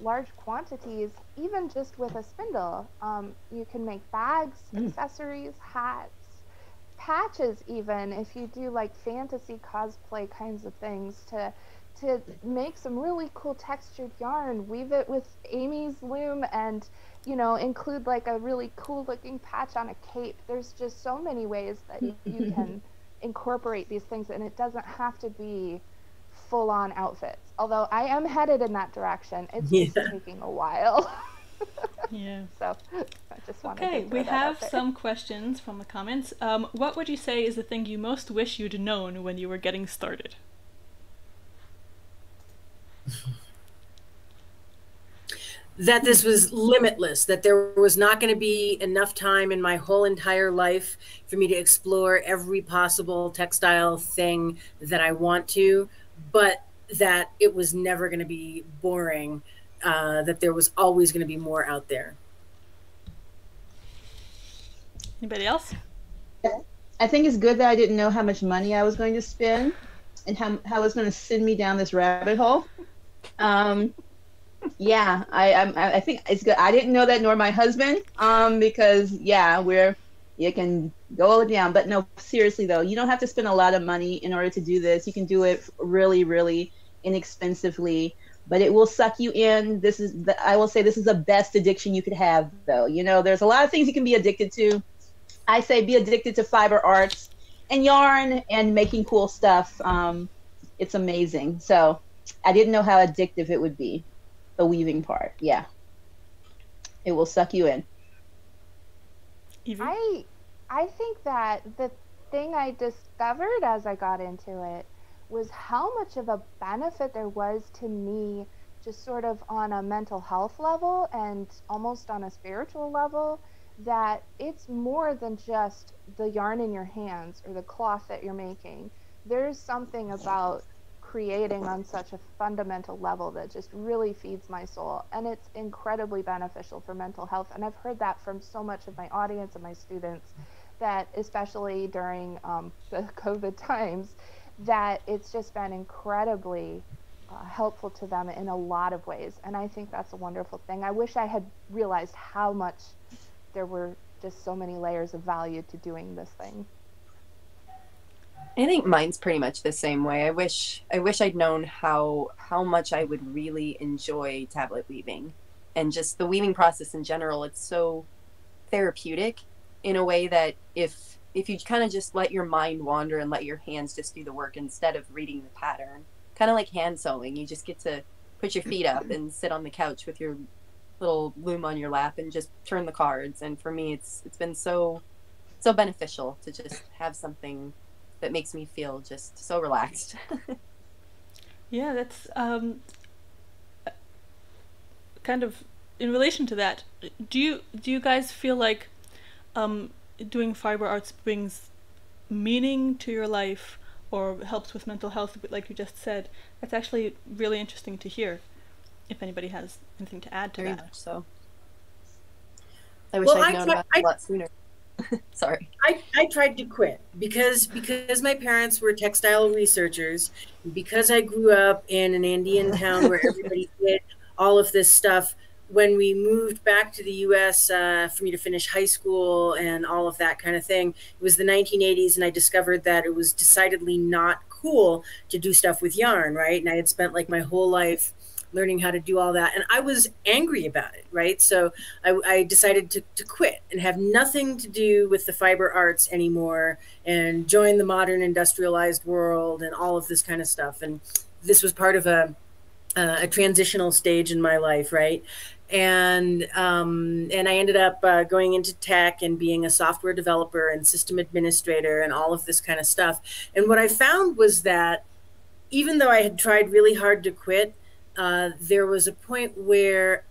large quantities, even just with a spindle. You can make bags, accessories, hats, patches, even if you do like fantasy cosplay kinds of things, to make some really cool textured yarn, weave it with Amy's loom, and include like a really cool looking patch on a cape. There's just so many ways that you can incorporate these things, and it doesn't have to be full-on outfits, although I am headed in that direction. It's just taking a while. Yeah. So I just wanted Okay, to throw we that out have there. some questions from the comments. What would you say is the thing you most wish you'd known when you were getting started? That this was limitless, that there was not going to be enough time in my whole entire life for me to explore every possible textile thing that I want to, but that it was never going to be boring, that there was always going to be more out there. Anybody else? I think it's good that I didn't know how much money I was going to spend and how it was going to send me down this rabbit hole. Yeah, I think it's good. I didn't know that, nor my husband, because you can go down. But no, seriously though, you don't have to spend a lot of money in order to do this. You can do it really, really inexpensively, but it will suck you in. I will say this is the best addiction you could have, though. There's a lot of things you can be addicted to. I say be addicted to fiber arts and yarn and making cool stuff. It's amazing. So I didn't know how addictive it would be. The weaving part, yeah, it will suck you in. I think that the thing I discovered as I got into it was how much of a benefit there was to me, just sort of on a mental health level and almost on a spiritual level, that it's more than just the yarn in your hands or the cloth that you're making. There's something about creating on such a fundamental level that just really feeds my soul, and it's incredibly beneficial for mental health. And I've heard that from so much of my audience and my students, that especially during the COVID times, that it's just been incredibly helpful to them in a lot of ways. And I think that's a wonderful thing. I wish I had realized how much there were just so many layers of value to doing this thing. I think mine's pretty much the same way. I wish I'd known how much I would really enjoy tablet weaving, and just the weaving process in general. It's so therapeutic in a way that if you kind of just let your mind wander and let your hands just do the work instead of reading the pattern, kind of like hand sewing, you just get to put your feet up and sit on the couch with your little loom on your lap and just turn the cards. And for me, it's been so beneficial to just have something that makes me feel just so relaxed. Yeah, that's kind of in relation to that. Do you guys feel like doing fiber arts brings meaning to your life or helps with mental health, like you just said? That's actually really interesting to hear, if anybody has anything to add to Very that. much so. I wish I'd known about it a lot sooner. Sorry. I tried to quit because my parents were textile researchers, because I grew up in an Andean town where everybody did all of this stuff. When we moved back to the US for me to finish high school and all of that kind of thing, it was the 1980s, and I discovered that it was decidedly not cool to do stuff with yarn, right? And I had spent like my whole life learning how to do all that, and I was angry about it, right? So I decided to quit and have nothing to do with the fiber arts anymore and join the modern industrialized world and all of this kind of stuff. And this was part of a transitional stage in my life, right? and I ended up going into tech and being a software developer and system administrator and all of this kind of stuff. And what I found was that even though I had tried really hard to quit, there was a point where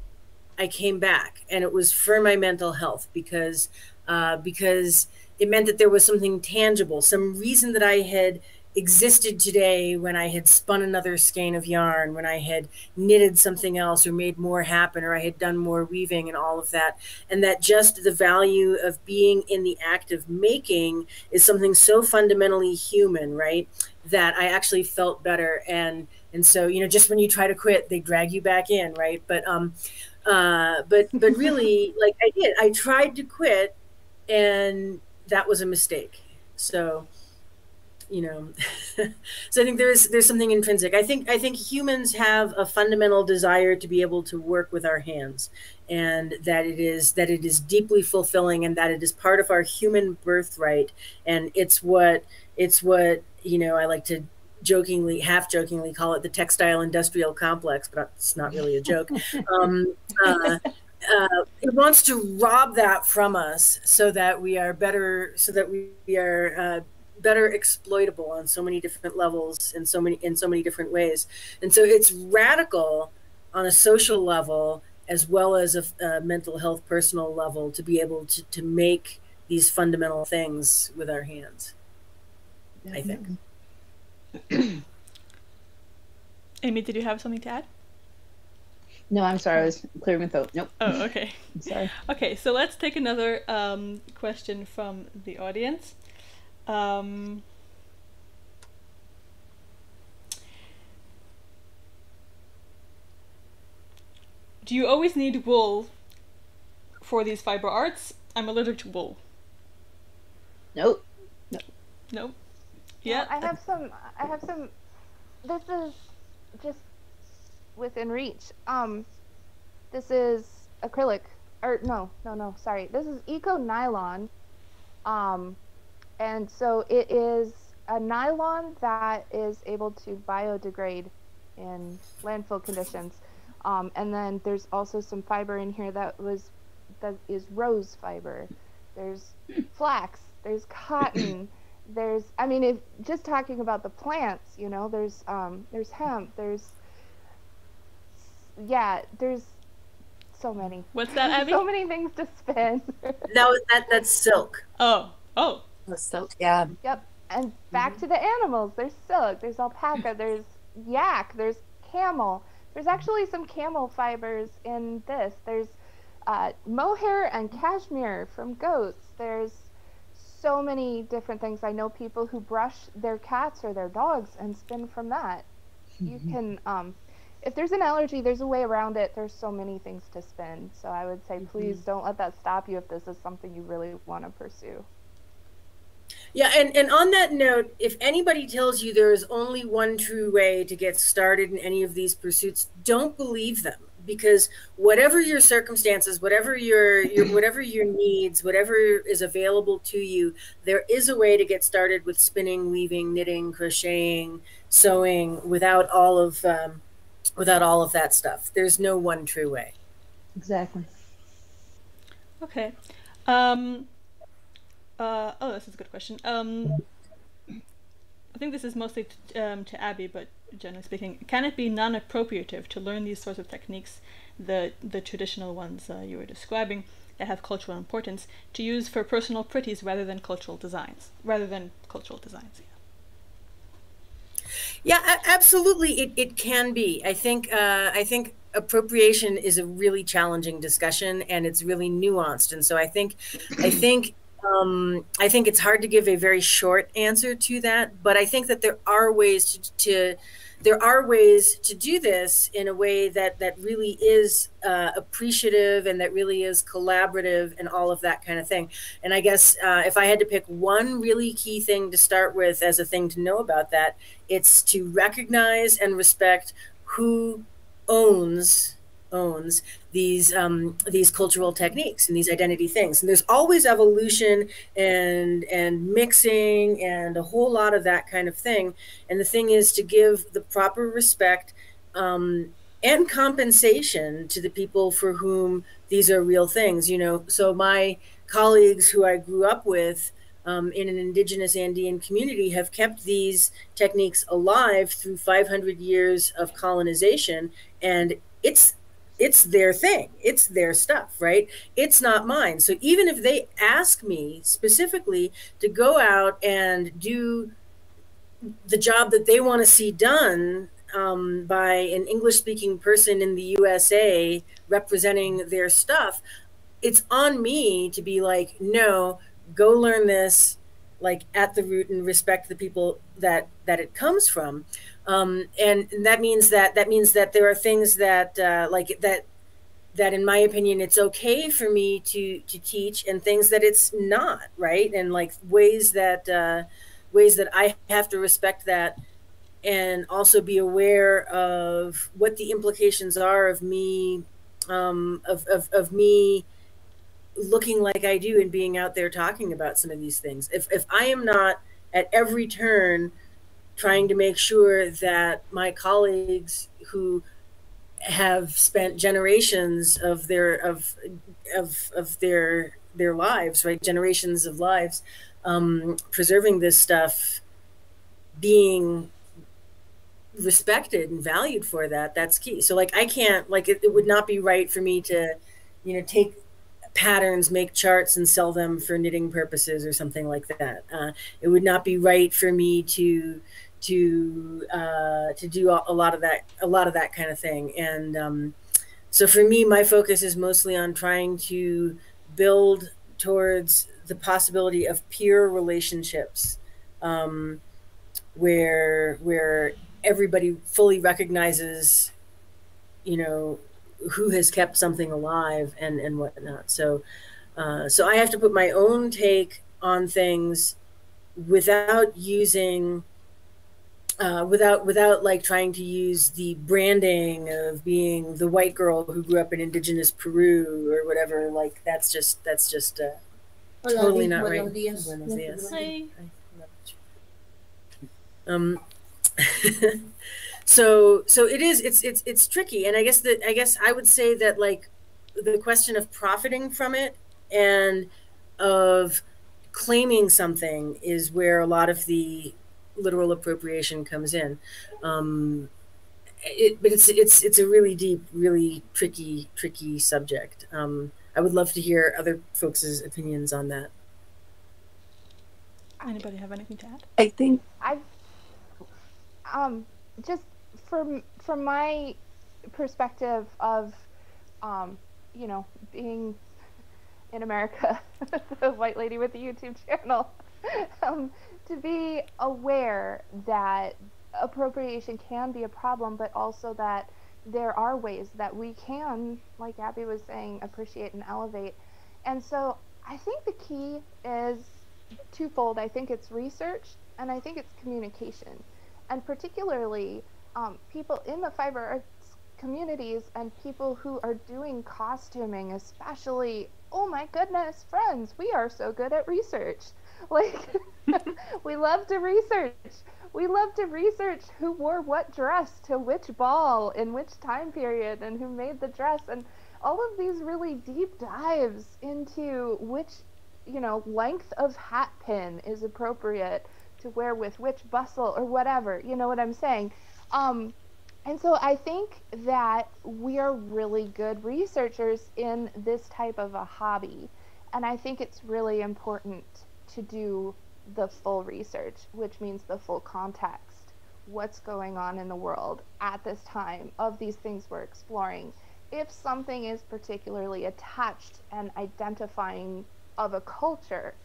I came back, and it was for my mental health because it meant that there was something tangible, some reason that I had existed today when I had spun another skein of yarn, when I had knitted something else or made more happen, or I had done more weaving and all of that. And that just the value of being in the act of making is something so fundamentally human, right? That I actually felt better. And so, you know, just when you try to quit, they drag you back in, right? But really, like I tried to quit, and that was a mistake. So, you know, so I think there's something intrinsic. I think humans have a fundamental desire to be able to work with our hands, and that it is deeply fulfilling, and that it is part of our human birthright. And it's what you know, I like to half jokingly call it the textile industrial complex, but it's not really a joke. It wants to rob that from us so that we are better, better exploitable on so many different levels, in so many different ways. And so it's radical on a social level as well as a mental health personal level to be able to make these fundamental things with our hands, I think. Amy, did you have something to add? No, I'm sorry. I was clearing my throat. Nope. Oh, okay. I'm sorry. Okay, so let's take another question from the audience. Do you always need wool for these fiber arts? I'm allergic to wool. Nope. Nope. Yeah. Well, I have some. This is just within reach. This is acrylic, or no, sorry. This is eco nylon. And so it is a nylon that is able to biodegrade in landfill conditions. And then there's also some fiber in here that is rose fiber. There's flax, there's cotton, there's, I mean, if just talking about the plants, you know, there's hemp, there's so many. What's that, Abby? So many things to spin. That's silk. Oh. Silk, yeah. Yep. And back to the animals. There's silk, there's alpaca, there's yak, there's camel. There's actually some camel fibers in this. There's mohair and cashmere from goats. There's so many different things. I know people who brush their cats or their dogs and spin from that. You can, if there's an allergy, there's a way around it. There's so many things to spin. So I would say, please don't let that stop you if this is something you really want to pursue. Yeah, and on that note, if anybody tells you there is only one true way to get started in any of these pursuits, don't believe them, because whatever your circumstances, whatever your needs, whatever is available to you, there is a way to get started with spinning, weaving, knitting, crocheting, sewing without all of that stuff. There's no one true way. Exactly. Okay. This is a good question. I think this is mostly to Abby, but generally speaking, can it be non-appropriative to learn these sorts of techniques, the traditional ones you were describing, that have cultural importance, to use for personal pretties rather than cultural designs? Yeah, absolutely. It can be. I think appropriation is a really challenging discussion, and it's really nuanced. And so I think it's hard to give a very short answer to that, but I think that there are ways to do this in a way that really is appreciative, and that really is collaborative, and all of that kind of thing. And I guess if I had to pick one really key thing to start with as a thing to know about that, it's to recognize and respect who owns these cultural techniques and these identity things. And there's always evolution and mixing and a whole lot of that kind of thing. And the thing is to give the proper respect and compensation to the people for whom these are real things. So my colleagues who I grew up with in an indigenous Andean community have kept these techniques alive through 500 years of colonization, and it's their thing, it's their stuff, right? It's not mine. So even if they ask me specifically to go out and do the job that they want to see done by an English speaking person in the USA representing their stuff, it's on me to be like, no, go learn this like at the root and respect the people that it comes from. And that means that there are things that that in my opinion it's okay for me to teach, and things that it's not, right? And like ways that I have to respect that, and also be aware of what the implications are of me, of me looking like I do and being out there talking about some of these things. If I am not at every turn trying to make sure that my colleagues who have spent generations of their lives, right, generations of lives, preserving this stuff, being respected and valued for that, that's key. So like I can't, like it would not be right for me to, take patterns, make charts and sell them for knitting purposes or something like that. It would not be right for me to do a lot of that kind of thing. And so for me, my focus is mostly on trying to build towards the possibility of peer relationships, where everybody fully recognizes, who has kept something alive and whatnot. So I have to put my own take on things without using without like trying to use the branding of being the white girl who grew up in indigenous Peru or whatever. Like that's just totally not right. Buenos dias. Hi. So it's tricky, and I guess I would say that like the question of profiting from it and of claiming something is where a lot of the literal appropriation comes in. But it's a really deep, really tricky subject. I would love to hear other folks' opinions on that. Anybody have anything to add? I think I've just from my perspective of being in America, the white lady with the YouTube channel, to be aware that appropriation can be a problem, but also that there are ways that we can, like Abby was saying, appreciate and elevate. And so I think the key is twofold. I think it's research, and I think it's communication. And particularly people in the fiber arts communities and people who are doing costuming, especially, oh my goodness, friends, we are so good at research. Like, we love to research. We love to research who wore what dress to which ball in which time period and who made the dress, and all of these really deep dives into which, length of hat pin is appropriate to wear with which bustle or whatever, you know what I'm saying? And so I think that we are really good researchers in this type of a hobby. And I think it's really important to do the full research, which means the full context. What's going on in the world at this time of these things we're exploring? If something is particularly attached and identifying of a culture,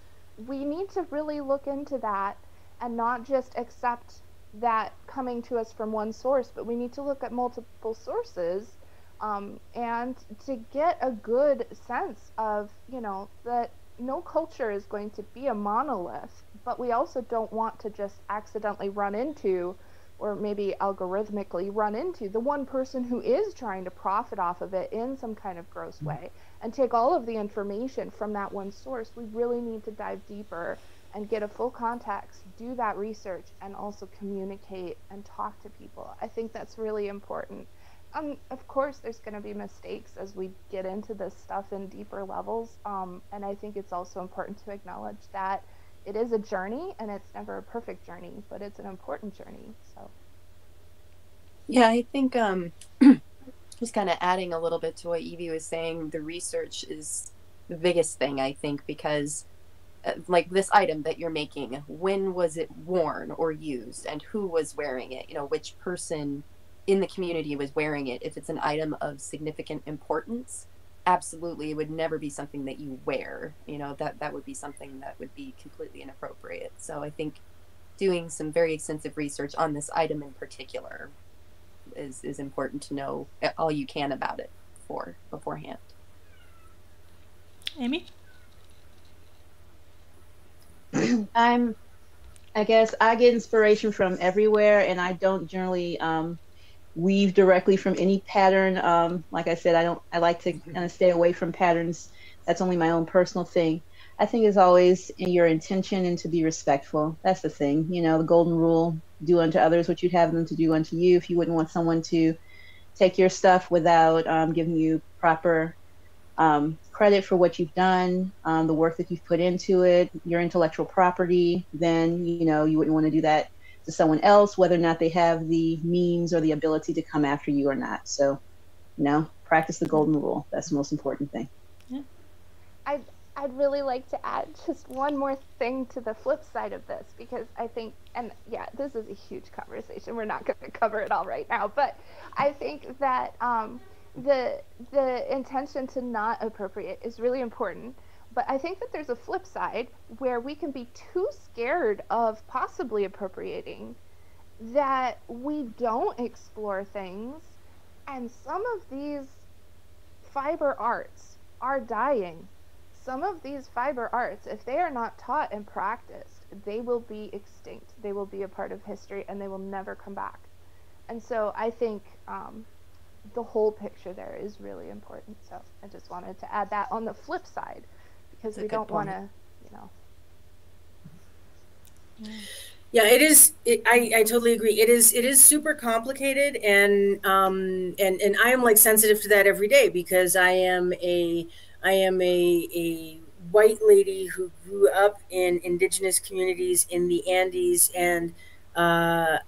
we need to really look into that and not just accept that coming to us from one source, but we need to look at multiple sources and to get a good sense of, that no culture is going to be a monolith, but we also don't want to just accidentally run into, or maybe algorithmically run into, the one person who is trying to profit off of it in some kind of gross way and take all of the information from that one source. We really need to dive deeper and get a full context, do that research, and also communicate and talk to people. I think that's really important. Of course, there's going to be mistakes as we get into this stuff in deeper levels. And I think it's also important to acknowledge that it is a journey, and it's never a perfect journey, but it's an important journey. So, yeah, I think just kind of adding a little bit to what Evie was saying, the research is the biggest thing, I think, because like this item that you're making, when was it worn or used, and who was wearing it? You know, which person in the community was wearing it. If it's an item of significant importance, absolutely, it would never be something that you wear. You know, that would be something that would be completely inappropriate. So I think doing some very extensive research on this item in particular is important to know all you can about it beforehand. Amy? I guess I get inspiration from everywhere, and I don't generally weave directly from any pattern. Like I said, I like to kind of stay away from patterns. That's only my own personal thing. I think it's always in your intention and to be respectful. That's the thing. You know, the golden rule, do unto others what you'd have them to do unto you. If you wouldn't want someone to take your stuff without giving you proper credit for what you've done, the work that you've put into it, your intellectual property, then, you know, you wouldn't want to do that to someone else, whether or not they have the means or the ability to come after you or not. So, you know, practice the golden rule. That's the most important thing. Yeah. I'd really like to add just one more thing to the flip side of this, because I think, and yeah, this is a huge conversation. We're not going to cover it all right now, but I think that the intention to not appropriate is really important. But I think that there's a flip side where we can be too scared of possibly appropriating that we don't explore things, and some of these fiber arts are dying. Some of these fiber arts, if they are not taught and practiced, they will be extinct. They will be a part of history, and they will never come back. And so I think the whole picture there is really important. So I just wanted to add that on the flip side, because we don't want to, you know. Yeah, it is. I totally agree. It is super complicated, and I am like sensitive to that every day, because I am a white lady who grew up in indigenous communities in the Andes, and a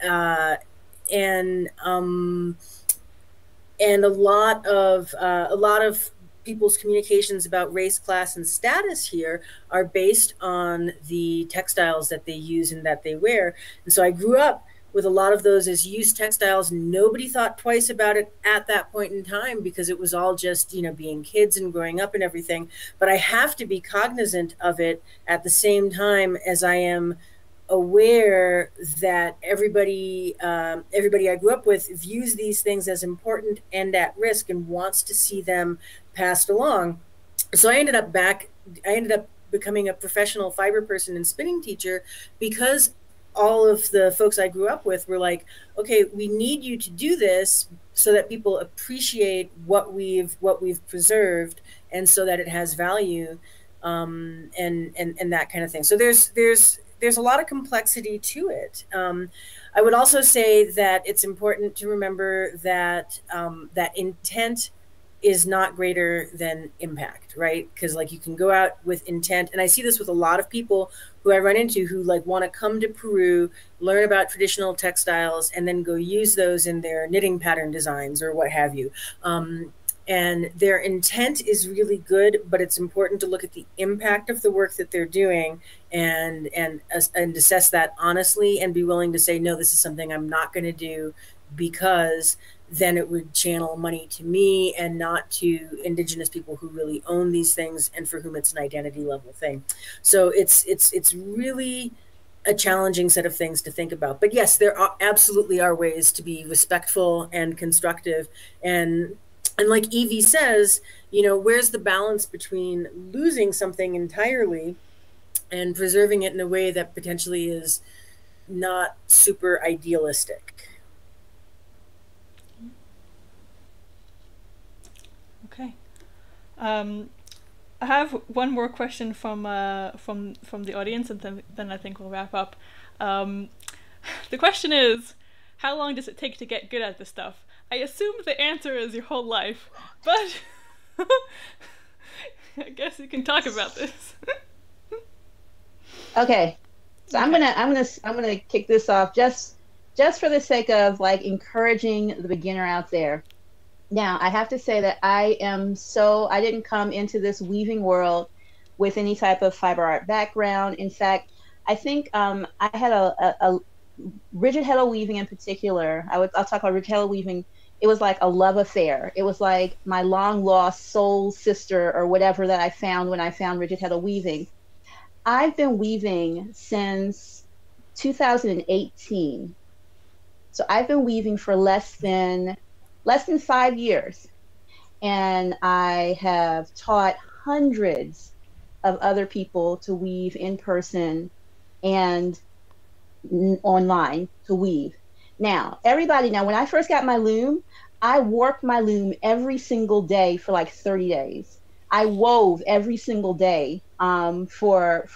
lot of people's communications about race, class, and status here are based on the textiles that they use and that they wear. And so I grew up with a lot of those as used textiles. Nobody thought twice about it at that point in time, because it was all just, you know, being kids and growing up and everything. But I have to be cognizant of it at the same time as I am aware that everybody I grew up with views these things as important and at risk, and wants to see them passed along. So I ended up becoming a professional fiber person and spinning teacher, because all of the folks I grew up with were like, okay, we need you to do this so that people appreciate what we've preserved, and so that it has value, and that kind of thing. So there's a lot of complexity to it. I would also say that it's important to remember that that intent is not greater than impact, right? Because like you can go out with intent, and I see this with a lot of people who I run into who like want to come to Peru, learn about traditional textiles, and then go use those in their knitting pattern designs or what have you. And their intent is really good, but it's important to look at the impact of the work that they're doing, and assess that honestly, and be willing to say, no, this is something I'm not going to do, because then it would channel money to me and not to indigenous people who really own these things and for whom it's an identity level thing. So it's really a challenging set of things to think about. But yes, there absolutely are ways to be respectful and constructive. And like Evie says, you know, where's the balance between losing something entirely and preserving it in a way that potentially is not super idealistic? Okay. I have one more question from the audience, and then I think we'll wrap up. The question is, how long does it take to get good at this stuff? I assume the answer is your whole life, but I guess you can talk about this. Okay. So I'm gonna kick this off just for the sake of like encouraging the beginner out there. Now, I have to say that I didn't come into this weaving world with any type of fiber art background. In fact, I think I had a rigid heddle weaving in particular. I'll talk about rigid heddle weaving. It was like a love affair. It was like my long lost soul sister or whatever that I found when I found rigid heddle weaving. I've been weaving since 2018. So I've been weaving for less than 5 years. And I have taught hundreds of other people to weave in person and online to weave. Now, when I first got my loom, I worked my loom every single day for like 30 days. I wove every single day for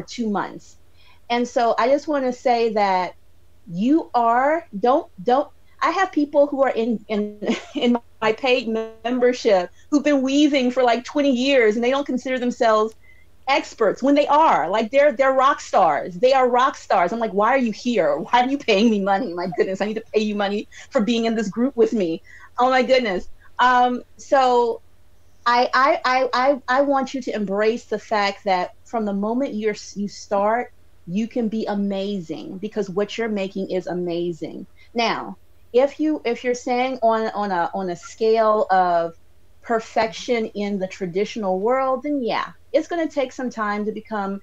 2 months. And so I just want to say that I have people who are in my paid membership who've been weaving for like 20 years and they don't consider themselves experts when they are. Like they're rock stars. They are rock stars. I'm like, why are you here? Why are you paying me money? My goodness, I need to pay you money for being in this group with me. Oh my goodness. So I want you to embrace the fact that from the moment you start, you can be amazing because what you're making is amazing. Now, if you're saying on a scale of perfection in the traditional world, then yeah, it's going to take some time to become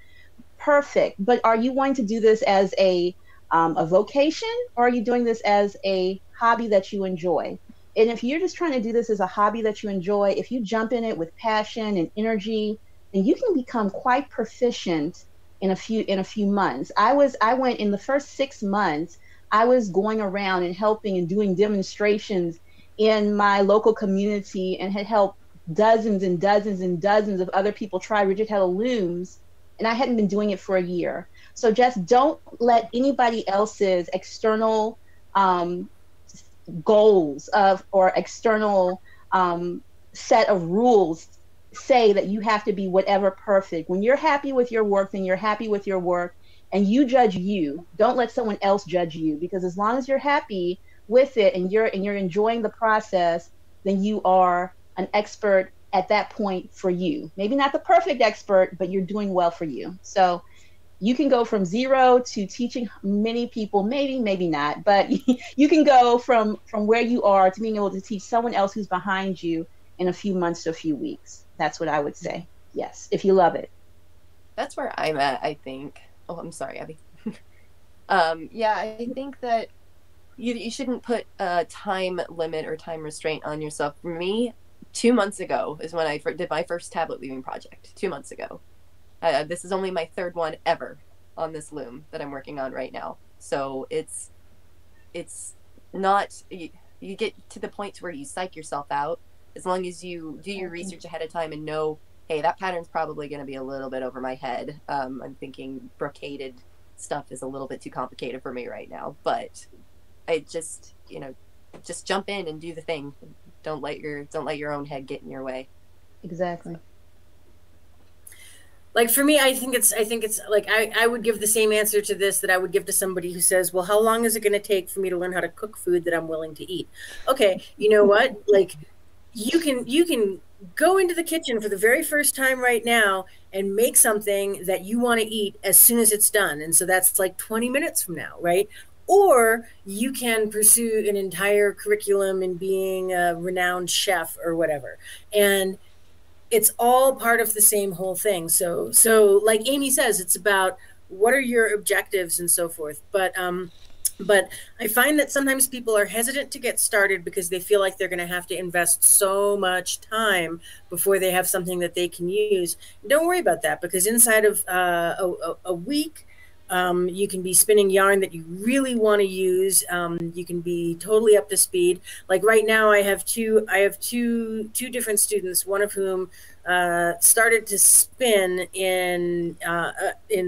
perfect. But are you going to do this as a vocation, or are you doing this as a hobby that you enjoy? And if you're just trying to do this as a hobby that you enjoy, if you jump in it with passion and energy, then you can become quite proficient in a few months. I went in the first 6 months, I was going around and helping and doing demonstrations in my local community and had helped dozens and dozens and dozens of other people try rigid heddle looms, and I hadn't been doing it for a year. So just don't let anybody else's external goals or external set of rules say that you have to be whatever perfect. When you're happy with your work, then you're happy with your work, and you judge you. Don't let someone else judge you, because as long as you're happy with it and you're enjoying the process, then you are an expert at that point for you. Maybe not the perfect expert, but you're doing well for you. So you can go from zero to teaching many people, maybe not, but you can go from where you are to being able to teach someone else who's behind you in a few months to a few weeks. That's what I would say. Yes, if you love it. That's where I'm at, I think. Oh, I'm sorry, Abby. Yeah, I think that you shouldn't put a time limit or time restraint on yourself. For me, 2 months ago is when I did my first tablet weaving project. 2 months ago. This is only my third one ever on this loom that I'm working on right now. So it's not, you get to the point where you psych yourself out. As long as you do your research ahead of time and know, hey, that pattern's probably going to be a little bit over my head. I'm thinking brocaded stuff is a little bit too complicated for me right now, but I just jump in and do the thing. Don't let your own head get in your way. Exactly. Like for me, I think it's like I would give the same answer to this that I would give to somebody who says, well, how long is it going to take for me to learn how to cook food that I'm willing to eat? Okay, you know what? Like you can go into the kitchen for the very first time right now and make something that you want to eat as soon as it's done. And so that's like 20 minutes from now, right? Or you can pursue an entire curriculum in being a renowned chef or whatever. And it's all part of the same whole thing. So like Amy says, it's about what are your objectives and so forth. But I find that sometimes people are hesitant to get started because they feel like they're going to have to invest so much time before they have something that they can use. Don't worry about that, because inside of a week, you can be spinning yarn that you really want to use. You can be totally up to speed. Like right now, I have two different students, one of whom started to spin in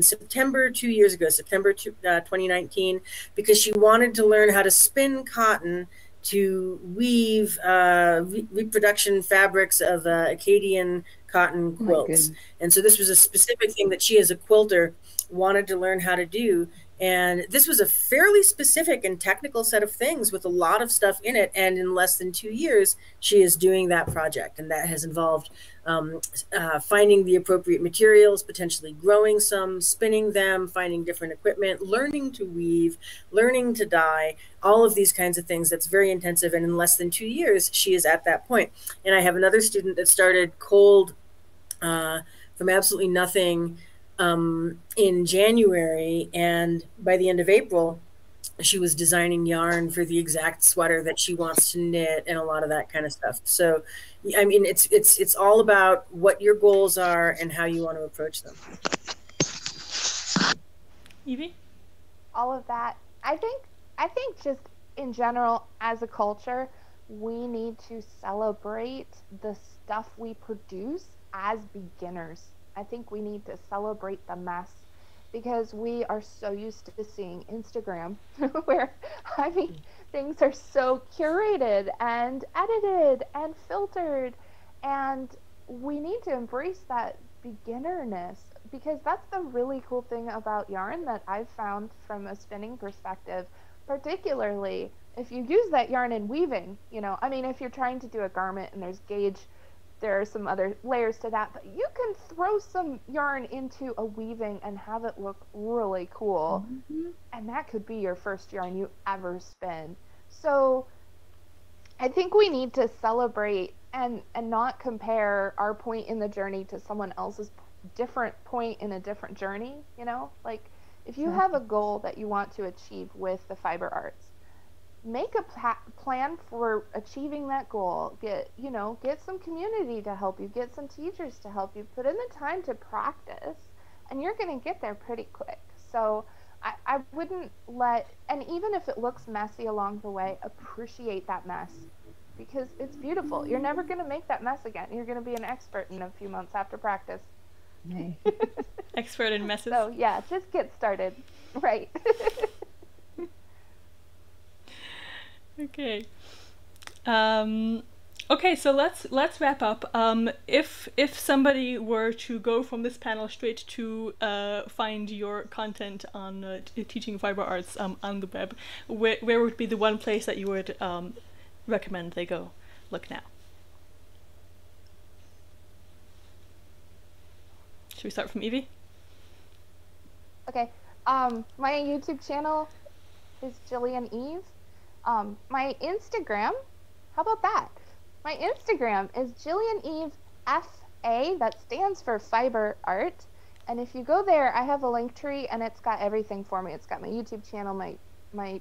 September 2 years ago, September 2019, because she wanted to learn how to spin cotton to weave reproduction fabrics of Acadian cotton Oh my quilts. goodness. And so this was a specific thing that she, as a quilter, wanted to learn how to do. And this was a fairly specific and technical set of things with a lot of stuff in it. And in less than 2 years, she is doing that project. And that has involved finding the appropriate materials, potentially growing some, spinning them, finding different equipment, learning to weave, learning to dye, all of these kinds of things. That's very intensive. And in less than 2 years, she is at that point. And I have another student that started cold from absolutely nothing in January, and by the end of April, she was designing yarn for the exact sweater that she wants to knit and a lot of that kind of stuff. So, I mean, it's all about what your goals are and how you want to approach them. Evie? All of that. I think just in general, as a culture, we need to celebrate the stuff we produce as beginners. I think we need to celebrate the mess, because we are so used to seeing Instagram where, I mean, things are so curated and edited and filtered, and we need to embrace that beginnerness, because that's the really cool thing about yarn that I've found from a spinning perspective, particularly if you use that yarn in weaving. You know, I mean, if you're trying to do a garment and there's gauge, there are some other layers to that, but you can throw some yarn into a weaving and have it look really cool. Mm-hmm. And that could be your first yarn you ever spin. So I think we need to celebrate and not compare our point in the journey to someone else's different point in a different journey. You know, like if you have a goal that you want to achieve with the fiber arts, make a plan for achieving that goal. Get some community to help you, get some teachers to help you, put in the time to practice, and you're going to get there pretty quick. So I wouldn't and even if it looks messy along the way, appreciate that mess, because it's beautiful. You're never going to make that mess again. You're going to be an expert in a few months after practice. Expert in messes. So yeah, just get started. Right. Okay. Okay, so let's wrap up. If somebody were to go from this panel straight to find your content on teaching fiber arts on the web, where would be the one place that you would recommend they go look now? Should we start from Evie? Okay. My YouTube channel is Jilllian Eve. My Instagram, how about that? My Instagram is Jilllian Eve FA. That stands for Fiber Art. And if you go there, I have a link tree, and it's got everything for me. It's got my YouTube channel, my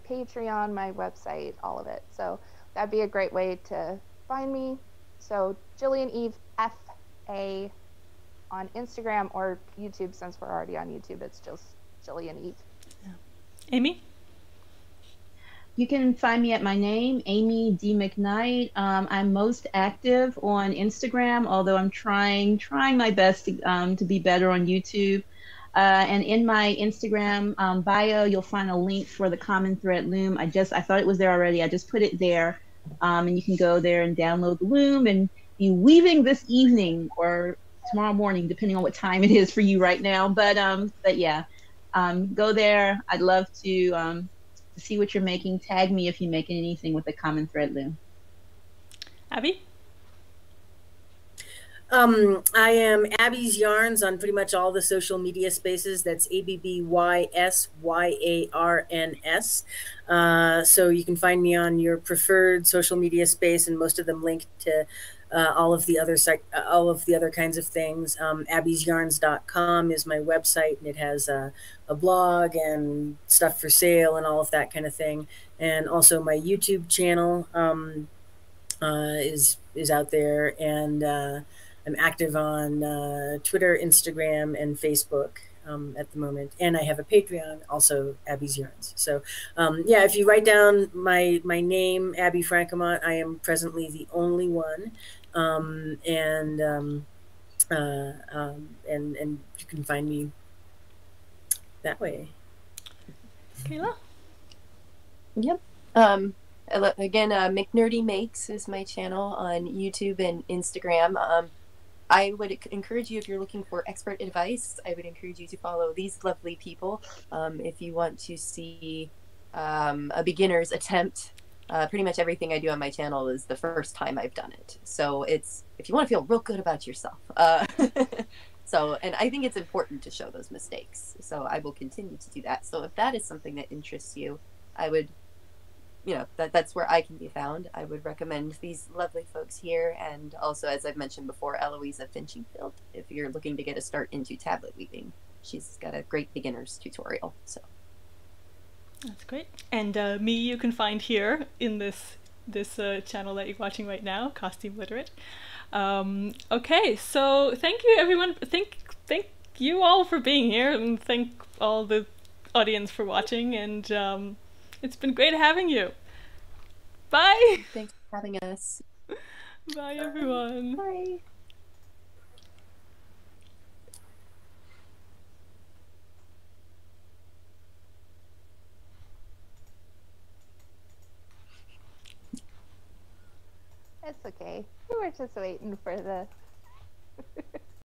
Patreon, my website, all of it. So that'd be a great way to find me. So Jilllian Eve FA on Instagram or YouTube. Since we're already on YouTube, it's just Jilllian Eve. Yeah. Amy? You can find me at my name, Amy D. McKnight. I'm most active on Instagram, although I'm trying my best to be better on YouTube. And in my Instagram bio, you'll find a link for the Common Thread Loom. I thought it was there already. I just put it there, and you can go there and download the Loom and be weaving this evening or tomorrow morning, depending on what time it is for you right now. But yeah, go there. I'd love to see what you're making. Tag me if you make anything with the Common Thread Loom. Abby? I am Abby's Yarns on pretty much all the social media spaces. That's ABBYSYARNS. So you can find me on your preferred social media space, and most of them linked to all of the other kinds of things. AbbysYarns.com is my website, and it has a blog and stuff for sale and all of that kind of thing. And also my YouTube channel is out there, and I'm active on Twitter, Instagram, and Facebook at the moment. And I have a Patreon, also Abby's Yarns. So yeah, if you write down my name, Abby Franquemont, I am presently the only one. And you can find me that way. Kayla? Yep. Again, McNerdy Makes is my channel on YouTube and Instagram. I would encourage you, if you're looking for expert advice, I would encourage you to follow these lovely people. If you want to see a beginner's attempt, pretty much everything I do on my channel is the first time I've done it. So it's, if you want to feel real good about yourself. So, and I think it's important to show those mistakes. So I will continue to do that. So if that is something that interests you, I would, you know, that's where I can be found. I would recommend these lovely folks here. And also, as I've mentioned before, Eloisa Finchingfield, if you're looking to get a start into tablet weaving. She's got a great beginner's tutorial. So that's great. And me you can find here in this channel that you're watching right now, Costume Literate. Okay, so thank you everyone. Thank you all for being here, and thank all the audience for watching, and it's been great having you. Bye! thanks for having us. Bye everyone. Bye. It's okay. We were just waiting for the